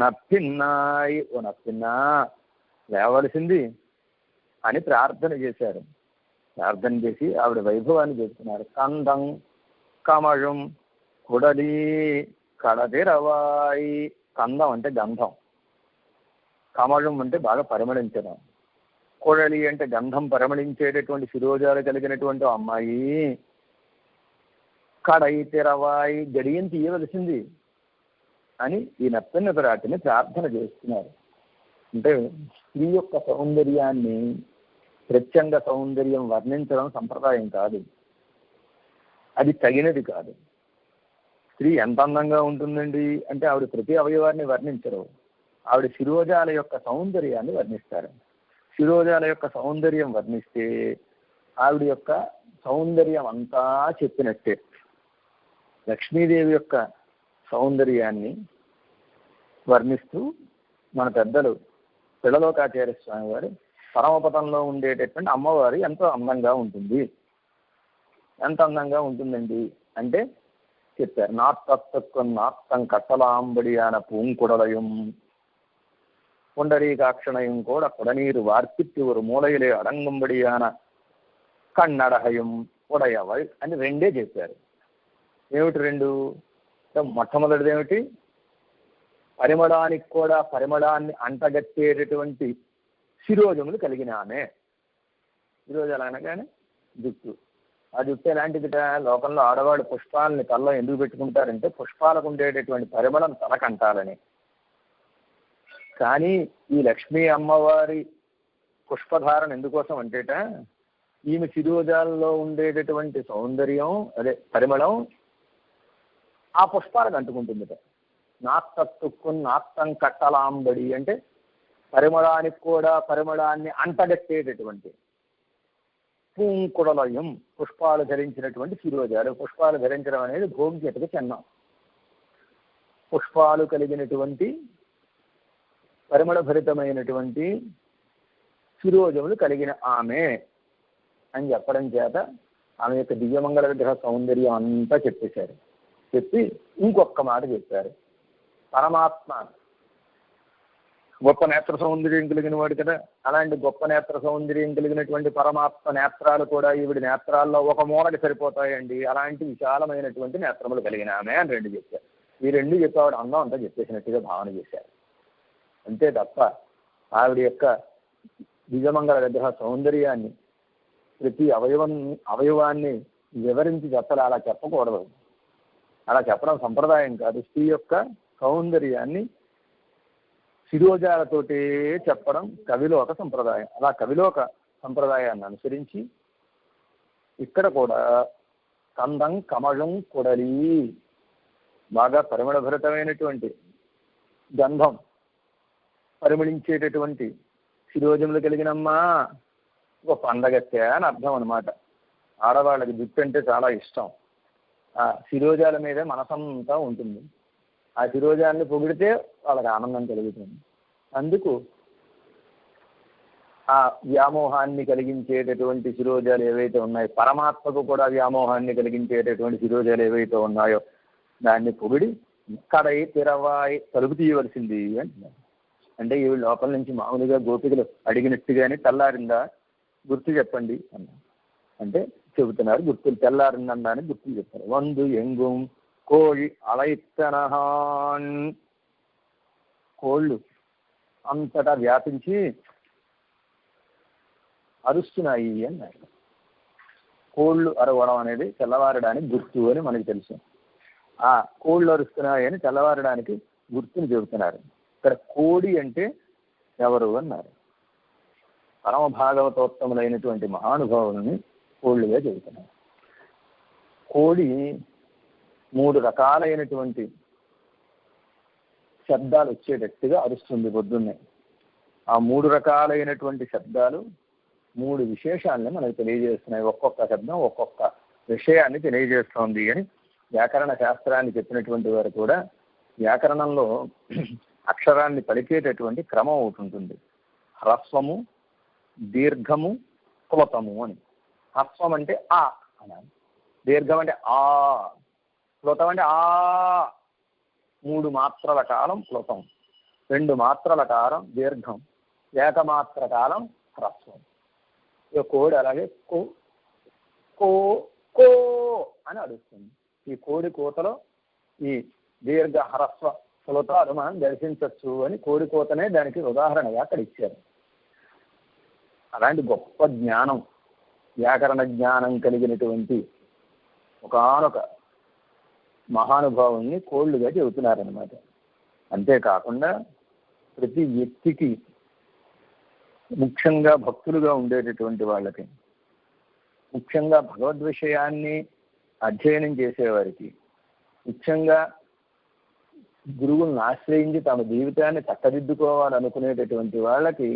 A: నప్పిన్నాయి, ఓ నప్పిన్నా లేవలసింది అని ప్రార్థన చేశారు. ప్రార్థన చేసి ఆవిడ వైభవాన్ని చెప్తున్నారు. కందం కమళం కుడలి కడదిరవాయి. కందం అంటే గంధం, కమళం అంటే బాగా పరిమళించడం, కొడలి అంటే గంధం పరిమళించేటటువంటి శిరోజాలు కలిగినటువంటి అమ్మాయి, కడై తెరవాయి గడియం తీయవలసింది అని ఈ నప్పెన్న పిరాటిని ప్రార్థన చేస్తున్నారు. అంటే స్త్రీ యొక్క సౌందర్యాన్ని, ప్రత్యంగ సౌందర్యం వర్ణించడం సంప్రదాయం కాదు, అది తగినది కాదు. స్త్రీ ఎంత అందంగా ఉంటుందండి అంటే ఆవిడ ప్రతి అవయవాన్ని వర్ణించరు, ఆవిడ శిరోజాల యొక్క సౌందర్యాన్ని వర్ణిస్తారు. శిరోజాల యొక్క సౌందర్యం వర్ణిస్తే ఆవిడ యొక్క సౌందర్యం అంతా చెప్పినట్టే. లక్ష్మీదేవి యొక్క సౌందర్యాన్ని వర్ణిస్తూ మన పెద్దలు పిల్లలోకాచార్య స్వామి వారు పరమపదంలో ఉండేటటువంటి అమ్మవారు ఎంతో అందంగా ఉంటుంది, ఎంత అందంగా ఉంటుందండి అంటే చెప్పారు. నాత్తక్కువ నాత్తం కట్టలాంబడియాన పూంకుడలయం புண்டரீகாட்சணையும் கூட குடநீர் வார்ப்பித்து ஒரு மூலையிலே அடங்கும்படியான కన్నడహయం ఉడయవల్ అని 2 చెప్పారు. ఏమిటి రెండు? మొట్టమొదటిది ఏమిటి? పరిమళానికి కూడా పరిమళాన్ని అంటగట్టేటటువంటి శిరోజములు కలిగిన ఆమె. శిరోజాలు అనగానే జుట్టు. ఆ జుట్టు ఎలాంటిదిట? లోకంలో ఆడవాళ్ళు పుష్పాలని తలలో ఎందుకు పెట్టుకుంటారంటే పుష్పాలకు ఉండేటటువంటి పరిమళం తలకంటాలని. కానీ ఈ లక్ష్మీ అమ్మవారి పుష్పధారణ ఎందుకోసం అంటేట ఈమె శిరోజాలలో ఉండేటటువంటి సౌందర్యం, అదే పరిమళం ఆ పుష్పాలకు అంటుకుంటుందిట. నాత్తక్కుని నాత్తం కట్టలాంబడి అంటే పరిమళానికి కూడా పరిమళాన్ని అంటగట్టేటటువంటి పూంకుడలయం, పుష్పాలు ధరించినటువంటి శిరోజాలు. పుష్పాలు ధరించడం అనేది భోగ్యతకు చిహ్నం. పుష్పాలు కలిగినటువంటి పరిమళభరితమైనటువంటి శిరోజములు కలిగిన ఆమె అని చెప్పడం చేత ఆమె యొక్క దివ్యమంగళ విగ్రహ సౌందర్యం అంతా చెప్పేశారు. చెప్పి ఇంకొక మాట చెప్పారు. పరమాత్మ గొప్ప నేత్ర సౌందర్యం కలిగిన వాడు కదా, అలాంటి గొప్ప నేత్ర సౌందర్యం కలిగినటువంటి పరమాత్మ నేత్రాలు కూడా ఈవిడి నేత్రాల్లో ఒక మూలకి సరిపోతాయండి. అలాంటి విశాలమైనటువంటి నేత్రములు కలిగిన ఆమె అని రెండు చెప్పారు. ఈ రెండు చెప్పేవాడు అందం అంతా చెప్పేసినట్టుగా భావన చేశారు. అంతే తప్ప ఆవిడ యొక్క దివ్యమంగళ విగ్రహ సౌందర్యాన్ని ప్రతి అవయవాన్ని వివరించి చెప్పాలి. అలా చెప్పకూడదు. అలా చెప్పడం సంప్రదాయం కాదు. స్త్రీ యొక్క సౌందర్యాన్ని శిరోజాలతోటే చెప్పడం కవిలోక సంప్రదాయం. అలా కవిలోక సంప్రదాయాన్ని అనుసరించి ఇక్కడ కూడా కందం కమళం కొడలి, బాగా పరిమళభరితమైనటువంటి గంధం పరిమళించేటటువంటి శిరోజములు కలిగినమ్మా ఒక పండగత్తే అని అర్థం అనమాట. ఆడవాళ్ళకి జుట్టు అంటే చాలా ఇష్టం. ఆ శిరోజాల మీదే మనసంతా ఉంటుంది. ఆ శిరోజాన్ని పొగిడితే వాళ్ళకి ఆనందం కలుగుతుంది. అందుకు ఆ వ్యామోహాన్ని కలిగించేటటువంటి శిరోజాలు ఏవైతే ఉన్నాయో, పరమాత్మకు కూడా వ్యామోహాన్ని కలిగించేటటువంటి శిరోజాలు ఏవైతే ఉన్నాయో దాన్ని పొగిడి కడై తిరవాయి తలుపు తీయవలసింది అంటున్నారు. అంటే ఈ లోపల నుంచి మామూలుగా గోపికలు అడిగినట్టుగానే తెల్లారిందా గుర్తు చెప్పండి అన్నారు. అంటే చెబుతున్నారు గుర్తులు. తెల్లారిందని గుర్తులు చెప్తారు. వందు ఎంగుం కోళి అలైత్తనహాన్, కోళ్ళు అంతటా వ్యాపించి అరుస్తున్నాయి అన్నారు. కోళ్ళు అరవడం అనేది తెల్లవారడానికి గుర్తు అని మనకి తెలుసు. ఆ కోళ్ళు అరుస్తున్నాయి అని తెల్లవారడానికి గుర్తుని చెబుతున్నారు. ఇక్కడ కోడి అంటే ఎవరు అన్నారు. పరమ భాగవతోత్తములైనటువంటి మహానుభావులని కోళ్ళుగా చెబుతున్నారు. కోడి 3 రకాలైనటువంటి శబ్దాలు వచ్చేటట్టుగా అరుస్తుంది పొద్దున్నే. ఆ 3 రకాలైనటువంటి శబ్దాలు 3 విశేషాలని మనకు తెలియజేస్తున్నాయి. ఒక్కొక్క శబ్దం ఒక్కొక్క విషయాన్ని తెలియజేస్తోంది అని వ్యాకరణ శాస్త్రాన్ని చెప్పినటువంటి వారు కూడా వ్యాకరణంలో అక్షరాన్ని పలికేటటువంటి క్రమం ఒకటి ఉంటుంది. హ్రస్వము, దీర్ఘము, ప్లుతము అని. హ్రస్వం అంటే ఆ అనాలి, దీర్ఘం అంటే ఆ, ప్లుతం అంటే ఆ. 3 మాత్రల కాలం ప్లుతం, 2 మాత్రల కాలం దీర్ఘం, ఏకమాత్ర కాలం హ్రస్వం. ఇక కోడి అలాగే కో కో కో అని అడుగుతుంది. ఈ కోడి కోతలో ఈ దీర్ఘ హ్రస్వ ప్లుతాలు మనం దర్శించవచ్చు అని కోడి కోతనే దానికి ఉదాహరణగా అక్కడ ఇచ్చారు. అలాంటి గొప్ప జ్ఞానం, వ్యాకరణ జ్ఞానం కలిగినటువంటి ఒకానొక మహానుభావుల్ని కోళ్ళుగా చెబుతున్నారనమాట. అంతేకాకుండా ప్రతి వ్యక్తికి, ముఖ్యంగా భక్తులుగా ఉండేటటువంటి వాళ్ళకి, ముఖ్యంగా భగవద్ విషయాన్ని అధ్యయనం చేసేవారికి, ముఖ్యంగా గురువులను ఆశ్రయించి తమ జీవితాన్ని చక్కదిద్దుకోవాలనుకునేటటువంటి వాళ్ళకి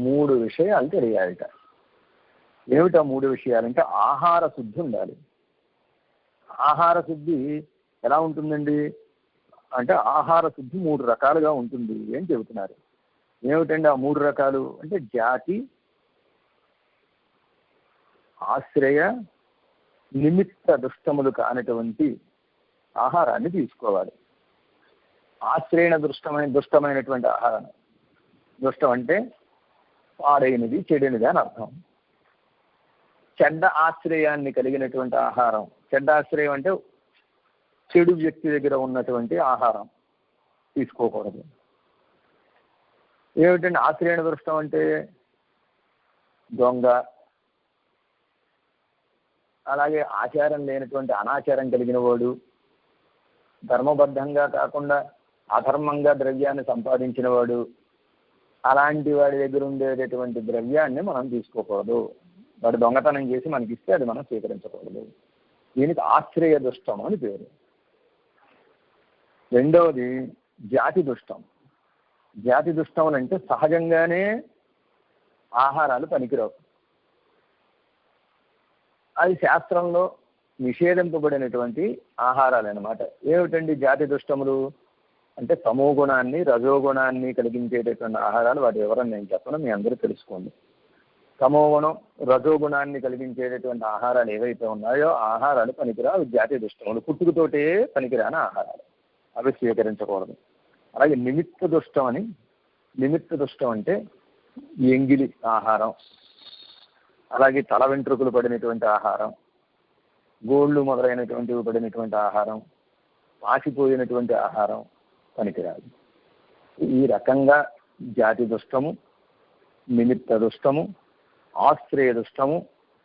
A: 3 విషయాలు తెలియాలిట. ఏమిటా 3 విషయాలంటే ఆహార శుద్ధి ఉండాలి. ఆహార శుద్ధి ఎలా ఉంటుందండి అంటే ఆహార శుద్ధి 3 రకాలుగా ఉంటుంది అని చెబుతున్నారు. ఏమిటండి ఆ 3 రకాలు అంటే జాతి, ఆశ్రయ, నిమిత్త దుష్టములు కానటువంటి ఆహారాన్ని తీసుకోవాలి. ఆశ్రయణ దుష్టమైనటువంటి ఆహారం. దుష్టం అంటే పాడైనది, చెడినది అని అర్థం. చెడ్డ ఆశ్రయాన్ని కలిగినటువంటి ఆహారం. చెడ్డ ఆశ్రయం అంటే చెడు వ్యక్తి దగ్గర ఉన్నటువంటి ఆహారం తీసుకోకూడదు. ఏమిటంటే ఆశ్రయణ దృష్టం అంటే దొంగ, అలాగే ఆచారం లేనటువంటి అనాచారం కలిగిన వాడు, ధర్మబద్ధంగా కాకుండా అధర్మంగా ద్రవ్యాన్ని సంపాదించిన వాడు, అలాంటి వాడి దగ్గర ఉండేటటువంటి ద్రవ్యాన్ని మనం తీసుకోకూడదు. వాడు దొంగతనం చేసి మనకి ఇస్తే అది మనం స్వీకరించకూడదు. దీనికి ఆశ్రయ దుష్టం అని పేరు. రెండవది జాతి దుష్టం. జాతి దుష్టం అంటే సహజంగానే ఆహారాలు పనికిరావు. అది శాస్త్రంలో నిషేధింపబడినటువంటి ఆహారాలు అన్నమాట. ఏమిటండి జాతి దుష్టములు అంటే తమోగుణాన్ని రజోగుణాన్ని కలిగించేటటువంటి ఆహారాలు. వాటి వివరం నేను చెప్పను, మీ అందరూ తెలుసుకోండి. తమోగుణం రజోగుణాన్ని కలిగించేటటువంటి ఆహారాలు ఏవైతే ఉన్నాయో ఆహారాలు పనికిరా, అవి జాతి దుష్టములు. పుట్టుకతోటే పనికిరాని ఆహారాలు, అవి స్వీకరించకూడదు. అలాగే నిమిత్త దుష్టం అని, నిమిత్త దుష్టం అంటే ఎంగిలి ఆహారం, అలాగే తల వెంట్రుకలు పడినటువంటి ఆహారం, గోళ్ళు మొదలైనటువంటివి పడినటువంటి ఆహారం, పాసిపోయినటువంటి ఆహారం పనికిరాదు. ఈ రకంగా జాతి దుష్టము, నిమిత్త దుష్టము, ఆశ్రయ దుష్టము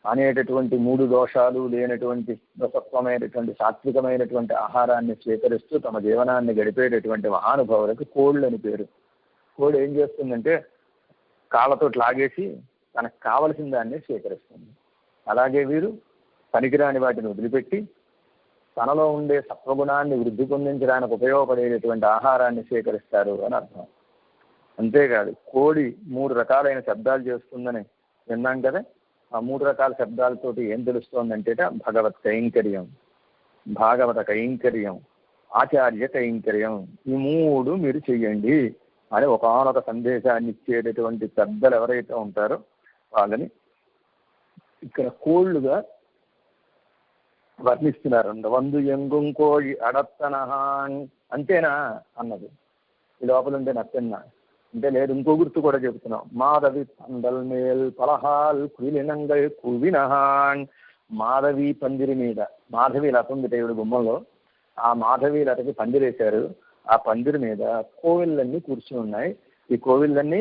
A: అనేటటువంటి మూడు దోషాలు లేనటువంటి రసత్వమైనటువంటి సాత్వికమైనటువంటి ఆహారాన్ని స్వీకరిస్తూ తమ జీవనాన్ని గడిపేటటువంటి మహానుభావులకు కోళ్ళు అని పేరు. కోడి ఏం చేస్తుందంటే కాళ్ళతో లాగేసి తనకు కావలసిన దాన్ని స్వీకరిస్తుంది. అలాగే వీరు పనికిరాని వాటిని వదిలిపెట్టి తనలో ఉండే సత్వగుణాన్ని వృద్ధి పొందించడానికి ఉపయోగపడేటటువంటి ఆహారాన్ని స్వీకరిస్తారు అని అర్థం. అంతేకాదు, కోడి 3 రకాలైన శబ్దాలు చేస్తుందని విన్నాం కదా. ఆ 3 రకాల శబ్దాలతోటి ఏం తెలుస్తోందంటే భగవత్ కైంకర్యం, భాగవత కైంకర్యం, ఆచార్య కైంకర్యం, ఈ 3 మీరు చెయ్యండి అని ఒకానొక సందేశాన్ని ఇచ్చేటటువంటి పెద్దలు ఎవరైతే ఉంటారో వాళ్ళని ఇక్కడ కోళ్ళుగా వర్ణిస్తున్నారు. వందు ఎంగుం కోడి అడత్తనహాన్, అంతేనా అన్నది. ఈ లోపల ఉంటే నచ్చన్నా అంటే లేదు, ఇంకో గుర్తు కూడా చెబుతున్నాం. మాధవి పందల్ మేల్ పలహాల్ కులినంగల్ కువినహాన్. మాధవి పందిరి మీద, మాధవి లత ఉంది దేవుడి గుమ్మంలో, ఆ మాధవి లతకి పందిరేశారు. ఆ పందిరి మీద కోవిళ్ళన్నీ కూర్చుని ఉన్నాయి. ఈ కోవిళ్ళన్నీ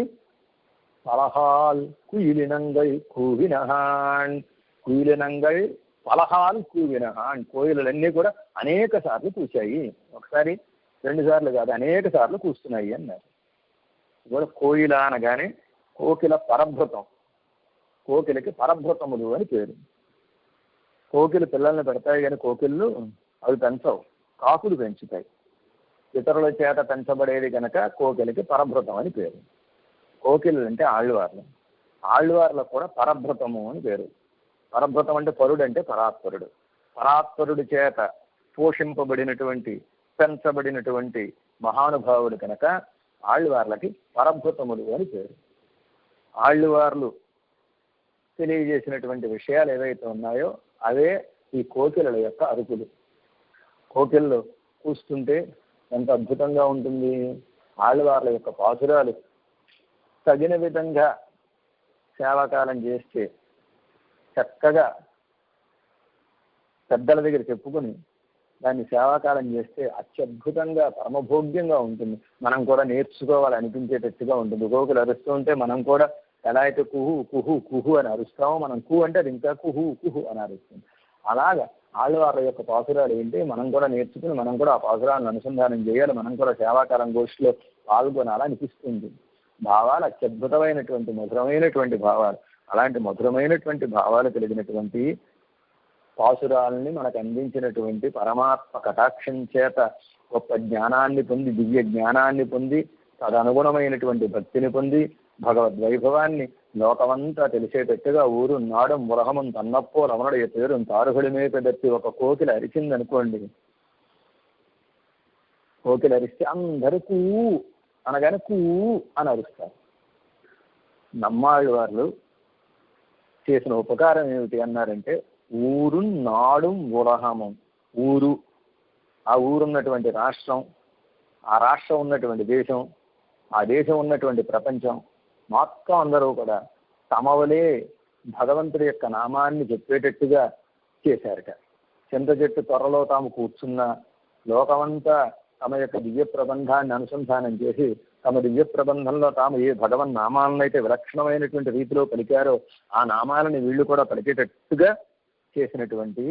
A: పలహాల్ కుయిలినంగై కూవినహాన్, కుయిలినంగై పలహాల్ కూవినహాన్, కోయిలన్నీ కూడా అనేక సార్లు కూర్చాయి. ఒకసారి 2 సార్లు కాదు, అనేక సార్లు కూస్తున్నాయి అన్నారు. కూడా కోయిల అనగానే కోకిల పరభృతం, కోకిలకి పరభృతములు అని పేరు. కోకిల పిల్లల్ని పెడతాయి కానీ కోకిళ్ళు అవి పెంచవు, కాకులు పెంచుతాయి. ఇతరుల చేత పెంచబడేది కనుక కోకిలకి పరభృతం అని పేరు. కోకిలు అంటే ఆళ్వార్లు, ఆళ్వార్లకు కూడా పరభృతము అని పేరు. పరభృతం అంటే పరుడు అంటే పరాత్పరుడు, పరాత్పరుడి చేత పోషింపబడినటువంటి పెంచబడినటువంటి మహానుభావుడు కనుక ఆళ్వార్లకి పరభృతములు అని పేరు. ఆళ్వార్లు తెలియజేసినటువంటి విషయాలు ఏవైతే ఉన్నాయో అవే ఈ కోకిలల యొక్క అరుపులు. కోకిళ్ళు కూస్తుంటే ఎంత అద్భుతంగా ఉంటుంది. ఆళ్వార్ల యొక్క పాసురాలు తగిన విధంగా సేవాకాలం చేస్తే చక్కగా పెద్దల దగ్గర చెప్పుకొని దాన్ని సేవాకాలం చేస్తే అత్యద్భుతంగా పరమభోగ్యంగా ఉంటుంది. మనం కూడా నేర్చుకోవాలి అనిపించేటట్టుగా ఉంటుంది. కోకిలు అరుస్తూ ఉంటే మనం కూడా ఎలా అయితే కుహు కుహు కుహు అని అరుస్తామో, మనం కు అంటే అది ఇంకా కుహు కుహు అని అరుస్తుంది. అలాగా ఆళ్వార్ల యొక్క పాసురాలు ఏంటి మనం కూడా నేర్చుకుని మనం కూడా ఆ పాసురాలను అనుసంధానం చేయాలి, మనం కూడా సేవాకాలం గోష్ఠిలో పాల్గొనాలి అనిపిస్తుంది. భావాలు అత్యద్భుతమైనటువంటి మధురమైనటువంటి భావాలు. అలాంటి మధురమైనటువంటి భావాలు కలిగినటువంటి పాసురాలని మనకు అందించినటువంటి పరమాత్మ కటాక్షం చేత గొప్ప జ్ఞానాన్ని పొంది, దివ్య జ్ఞానాన్ని పొంది, తదనుగుణమైనటువంటి భక్తిని పొంది, భగవద్వైభవాన్ని లోకమంతా తెలిసేటట్టుగా ఊరు నాడం ఉరహమం తన్నప్పో రమణుடைய పేరు తారుహుడిమే పెదట్టి ఒక కోకిల అరిచిందనుకోండి, కోకిల అరిస్తే అందరూ కూ అనగానే కూ అని అరుస్తారు. నమ్మాళ్ళు వాళ్ళు చేసిన ఉపకారం ఏమిటి అన్నారంటే ఊరు నాడు ఉరహమం. ఊరు, ఆ ఊరున్నటువంటి రాష్ట్రం, ఆ రాష్ట్రం ఉన్నటువంటి దేశం, ఆ దేశం ఉన్నటువంటి ప్రపంచం మొత్తం అందరూ కూడా తమవలే భగవంతుడి యొక్క నామాన్ని చెప్పేటట్టుగా చేశారట. చింత చెట్టు త్వరలో తాము కూర్చున్నా లోకమంతా తమ యొక్క దివ్య ప్రబంధాన్ని అనుసంధానం చేసి తమ దివ్య ప్రబంధంలో తాము ఏ భగవన్ నామాలను అయితే విలక్షణమైనటువంటి రీతిలో పలికారో ఆ నామాలని వీళ్ళు కూడా పలికేటట్టుగా చేసినటువంటి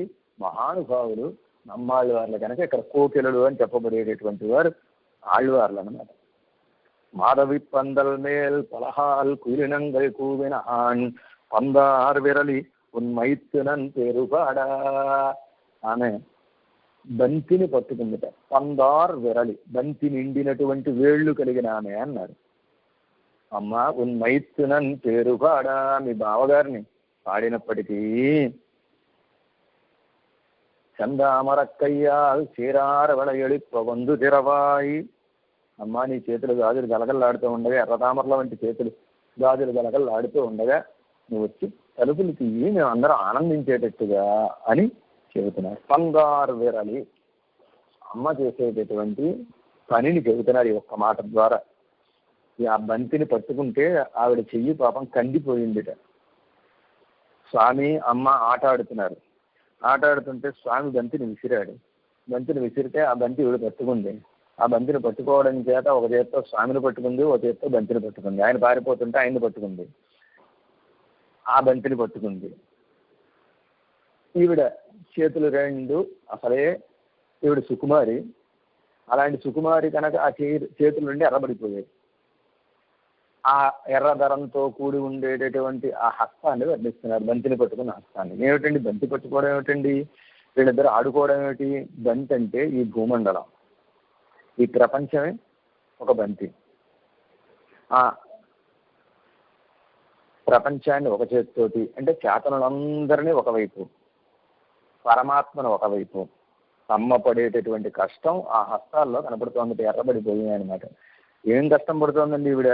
A: మహానుభావులు నమ్మాళ్ళవార్లు కనుక ఇక్కడ కోకిలలు అని చెప్పబడేటటువంటి వారు ఆళ్వార్లు అన్నమాట. మాధవి పందల్ మేల్ పలహాల్ కుయిలినంగై కూవిన ఆన్ పందార్ విరలి ఉన్మైత్తునన్ పేరుపాడా. ఆమె బంతిని పట్టుకుందిట. పందార్ విరలి, బంతి నిండినటువంటి వేళ్లు కలిగిన ఆమె అన్నారు. అమ్మ ఉన్మైత్తునన్ పేరుపాడా, మీ బావగారిని పాడినప్పటికీ చందామరక్కయ్యాల్ చీరారవళ ఎళిప్ప వందు తిరవాయి. అమ్మ నీ చేతులు గాజులు గలగల్లాడుతూ ఉండగా, ఎర్రతామరల వంటి చేతులు గాజులు గలగల్లాడుతూ ఉండగా నువ్వు వచ్చి తలుపులు తీయి, మేము అందరం ఆనందించేటట్టుగా అని చెబుతున్నారు. పందారు విరలి, అమ్మ చేసేటటువంటి పనిని చెబుతున్నారు ఈ ఒక్క మాట ద్వారా. ఆ బంతిని పట్టుకుంటే ఆవిడ చెయ్యి పాపం కందిపోయిందిట. స్వామి అమ్మ ఆట ఆడుతున్నారు. ఆట ఆడుతుంటే స్వామి బంతిని విసిరాడు. బంతిని విసిరితే ఆ బంతి ఈవిడ పట్టుకుంది. ఆ బంతిని పట్టుకోవడం చేత ఒక చేత్తో స్వామిని పట్టుకుంది, ఒక చేత్తో బంతిని పట్టుకుంది. ఆయన పారిపోతుంటే ఆయన్ని పట్టుకుంది, ఆ బంతిని పట్టుకుంది. ఈవిడ చేతులు రెండు, అసలే ఈవిడ సుకుమారి, అలాంటి సుకుమారి కనుక ఆ చేతుల నుండి ఎర్రబడిపోయాయి. ఆ ఎర్రధరంతో కూడి ఉండేటటువంటి ఆ హస్తాన్ని వర్ణిస్తున్నారు, బంతిని పట్టుకున్న హస్తాన్ని. ఏమిటండి బంతి పట్టుకోవడం ఏమిటండి, వీళ్ళిద్దరు ఆడుకోవడం ఏమిటి? బంతి అంటే ఈ భూమండలం, ఈ ప్రపంచమే ఒక బంతి. ఆ ప్రపంచాన్ని ఒక చేతితోటి అంటే చేతనులందరినీ ఒకవైపు, పరమాత్మను ఒకవైపు, అమ్మ పడేటటువంటి కష్టం ఆ హస్తాల్లో కనపడుతోంది. ఎర్రబడిపోయింది అనమాట. ఏం కష్టం పడుతోందండి ఈవిడ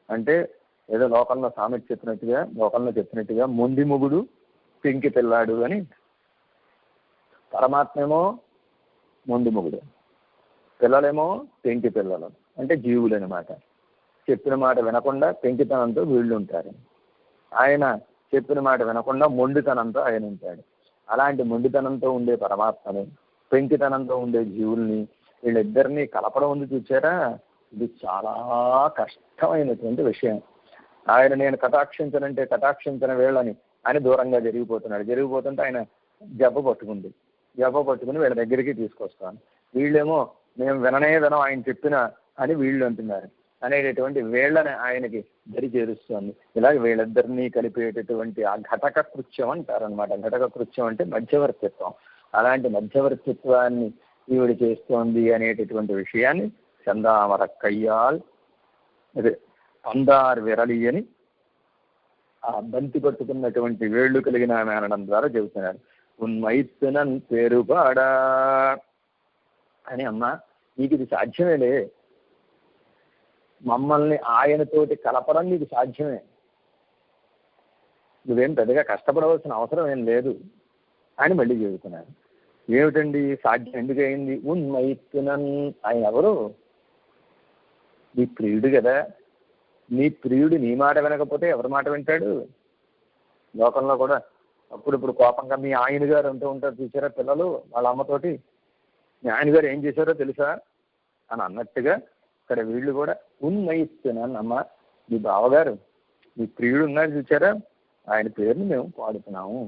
A: అంటే, ఏదో లోకంలో సామెత చెప్పినట్టుగా మొండి మొగుడు పెంకి పిల్లాడు అని. పరమాత్మేమో మొండి మొగుడు, పిల్లలేమో పెంకి పిల్లలు అంటే జీవులు అనమాట. చెప్పిన మాట వినకుండా పెంకితనంతో వీళ్ళు ఉంటారు. ఆయన చెప్పిన మాట వినకుండా మొండితనంతో ఆయన ఉంటాడు. అలాంటి మొండితనంతో ఉండే పరమాత్మని, పెంకితనంతో ఉండే జీవుల్ని, వీళ్ళిద్దరినీ కలపడం ఉంది చూచారా, ఇది చాలా కష్టమైనటువంటి విషయం. ఆయన నేను కటాక్షించనంటే కటాక్షించిన వేళ్ళని అని దూరంగా జరిగిపోతుంటే ఆయన జబ్బ పట్టుకుని వీళ్ళ దగ్గరికి తీసుకొస్తాను. వీళ్ళేమో మేము వినం ఆయన చెప్పిన అని వీళ్ళు అంటున్నారు అనేటటువంటి వేళ్ళని ఆయనకి దరి చేరుస్తోంది. ఇలాగ వీళ్ళిద్దరినీ కలిపేటటువంటి ఆ ఘటక కృత్యం అంటారనమాట. ఘటక కృత్యం అంటే మధ్యవర్తిత్వం. అలాంటి మధ్యవర్తిత్వాన్ని ఈవిడ చేస్తోంది అనేటటువంటి విషయాన్ని చందామర కయ్యాల్ అదే పందార్ విరలి అని ఆ బంతి పట్టుకున్నటువంటి వేళ్లు కలిగిన ఆమె అనడం ద్వారా చెబుతున్నారు. ఉన్మైత్తునన్ పేరుపాడా అని. అమ్మ నీకు ఇది సాధ్యమేలే, మమ్మల్ని ఆయనతోటి కలపడం నీకు సాధ్యమే, నువ్వేం పెద్దగా కష్టపడవలసిన అవసరం ఏం లేదు అని మళ్ళీ చెబుతున్నారు. ఏమిటండి సాధ్యం ఎందుకయింది? ఉన్మైత్తునన్, ఆయన ఎవరు? నీ ప్రియుడు కదా. నీ ప్రియుడు నీ మాట వినకపోతే ఎవరి మాట వింటాడు? లోకంలో కూడా అప్పుడిప్పుడు కోపంగా మీ ఆయన గారు అంటూ ఉంటారు చూసారా పిల్లలు వాళ్ళ అమ్మతోటి, మీ ఆయన గారు ఏం చేశారో తెలుసా అని అన్నట్టుగా ఇక్కడ వీళ్ళు కూడా ఉన్మైత్తునన్. అమ్మ మీ బావగారు, మీ ప్రియుడు ఉన్నాడు చూసారా, ఆయన పేరుని మేము పాడుతున్నాము,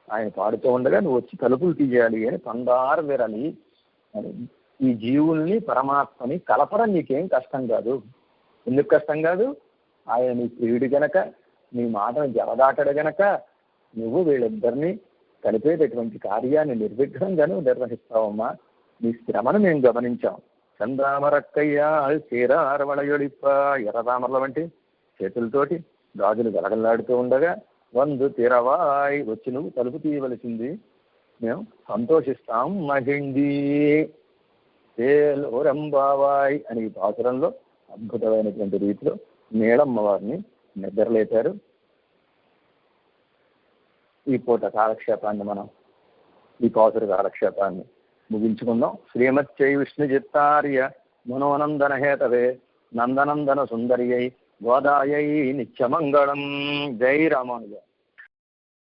A: ఆయన పాడుతూ ఉండగా నువ్వు వచ్చి తలుపులు తీయాలి అని పందారు విరలి అని. ఈ జీవుల్ని పరమాత్మని కలపడం నీకేం కష్టం కాదు. ఎందుకు కష్టం కాదు? ఆయన నీ ప్రియుడు గనక, నీ మాటను జవదాటడు గనక నువ్వు వీళ్ళిద్దరినీ కలిపేటటువంటి కార్యాన్ని నిర్విఘ్నంగాను నిర్వహిస్తావమ్మా. నీ శ్రమను మేము గమనించాం. చందామరక్కయ్య చీరారవళయొడిప్ప, ఎర్రతామరల వంటి చేతులతోటి గాజులు గలగల్లాడుతూ ఉండగా వందు తిరవాయ్, వచ్చి నువ్వు తలుపు తీయవలసింది, మేము సంతోషిస్తాం. మహిందీ ఓరంబావాయ్ అని ఈ పాసురంలో అద్భుతమైనటువంటి రీతిలో నీలమ్మ వారిని నిద్రలేపారు. ఈ పూట కాలక్షేపాన్ని మనం ఈ పాసుర కాలక్షేపాన్ని ముగించుకుందాం. శ్రీమచ్చై విష్ణు చిత్తార్య మనోనందన హేతవే నందనందన సుందర్యై గోదాయై నిత్యమంగళం. జై రామానుజ.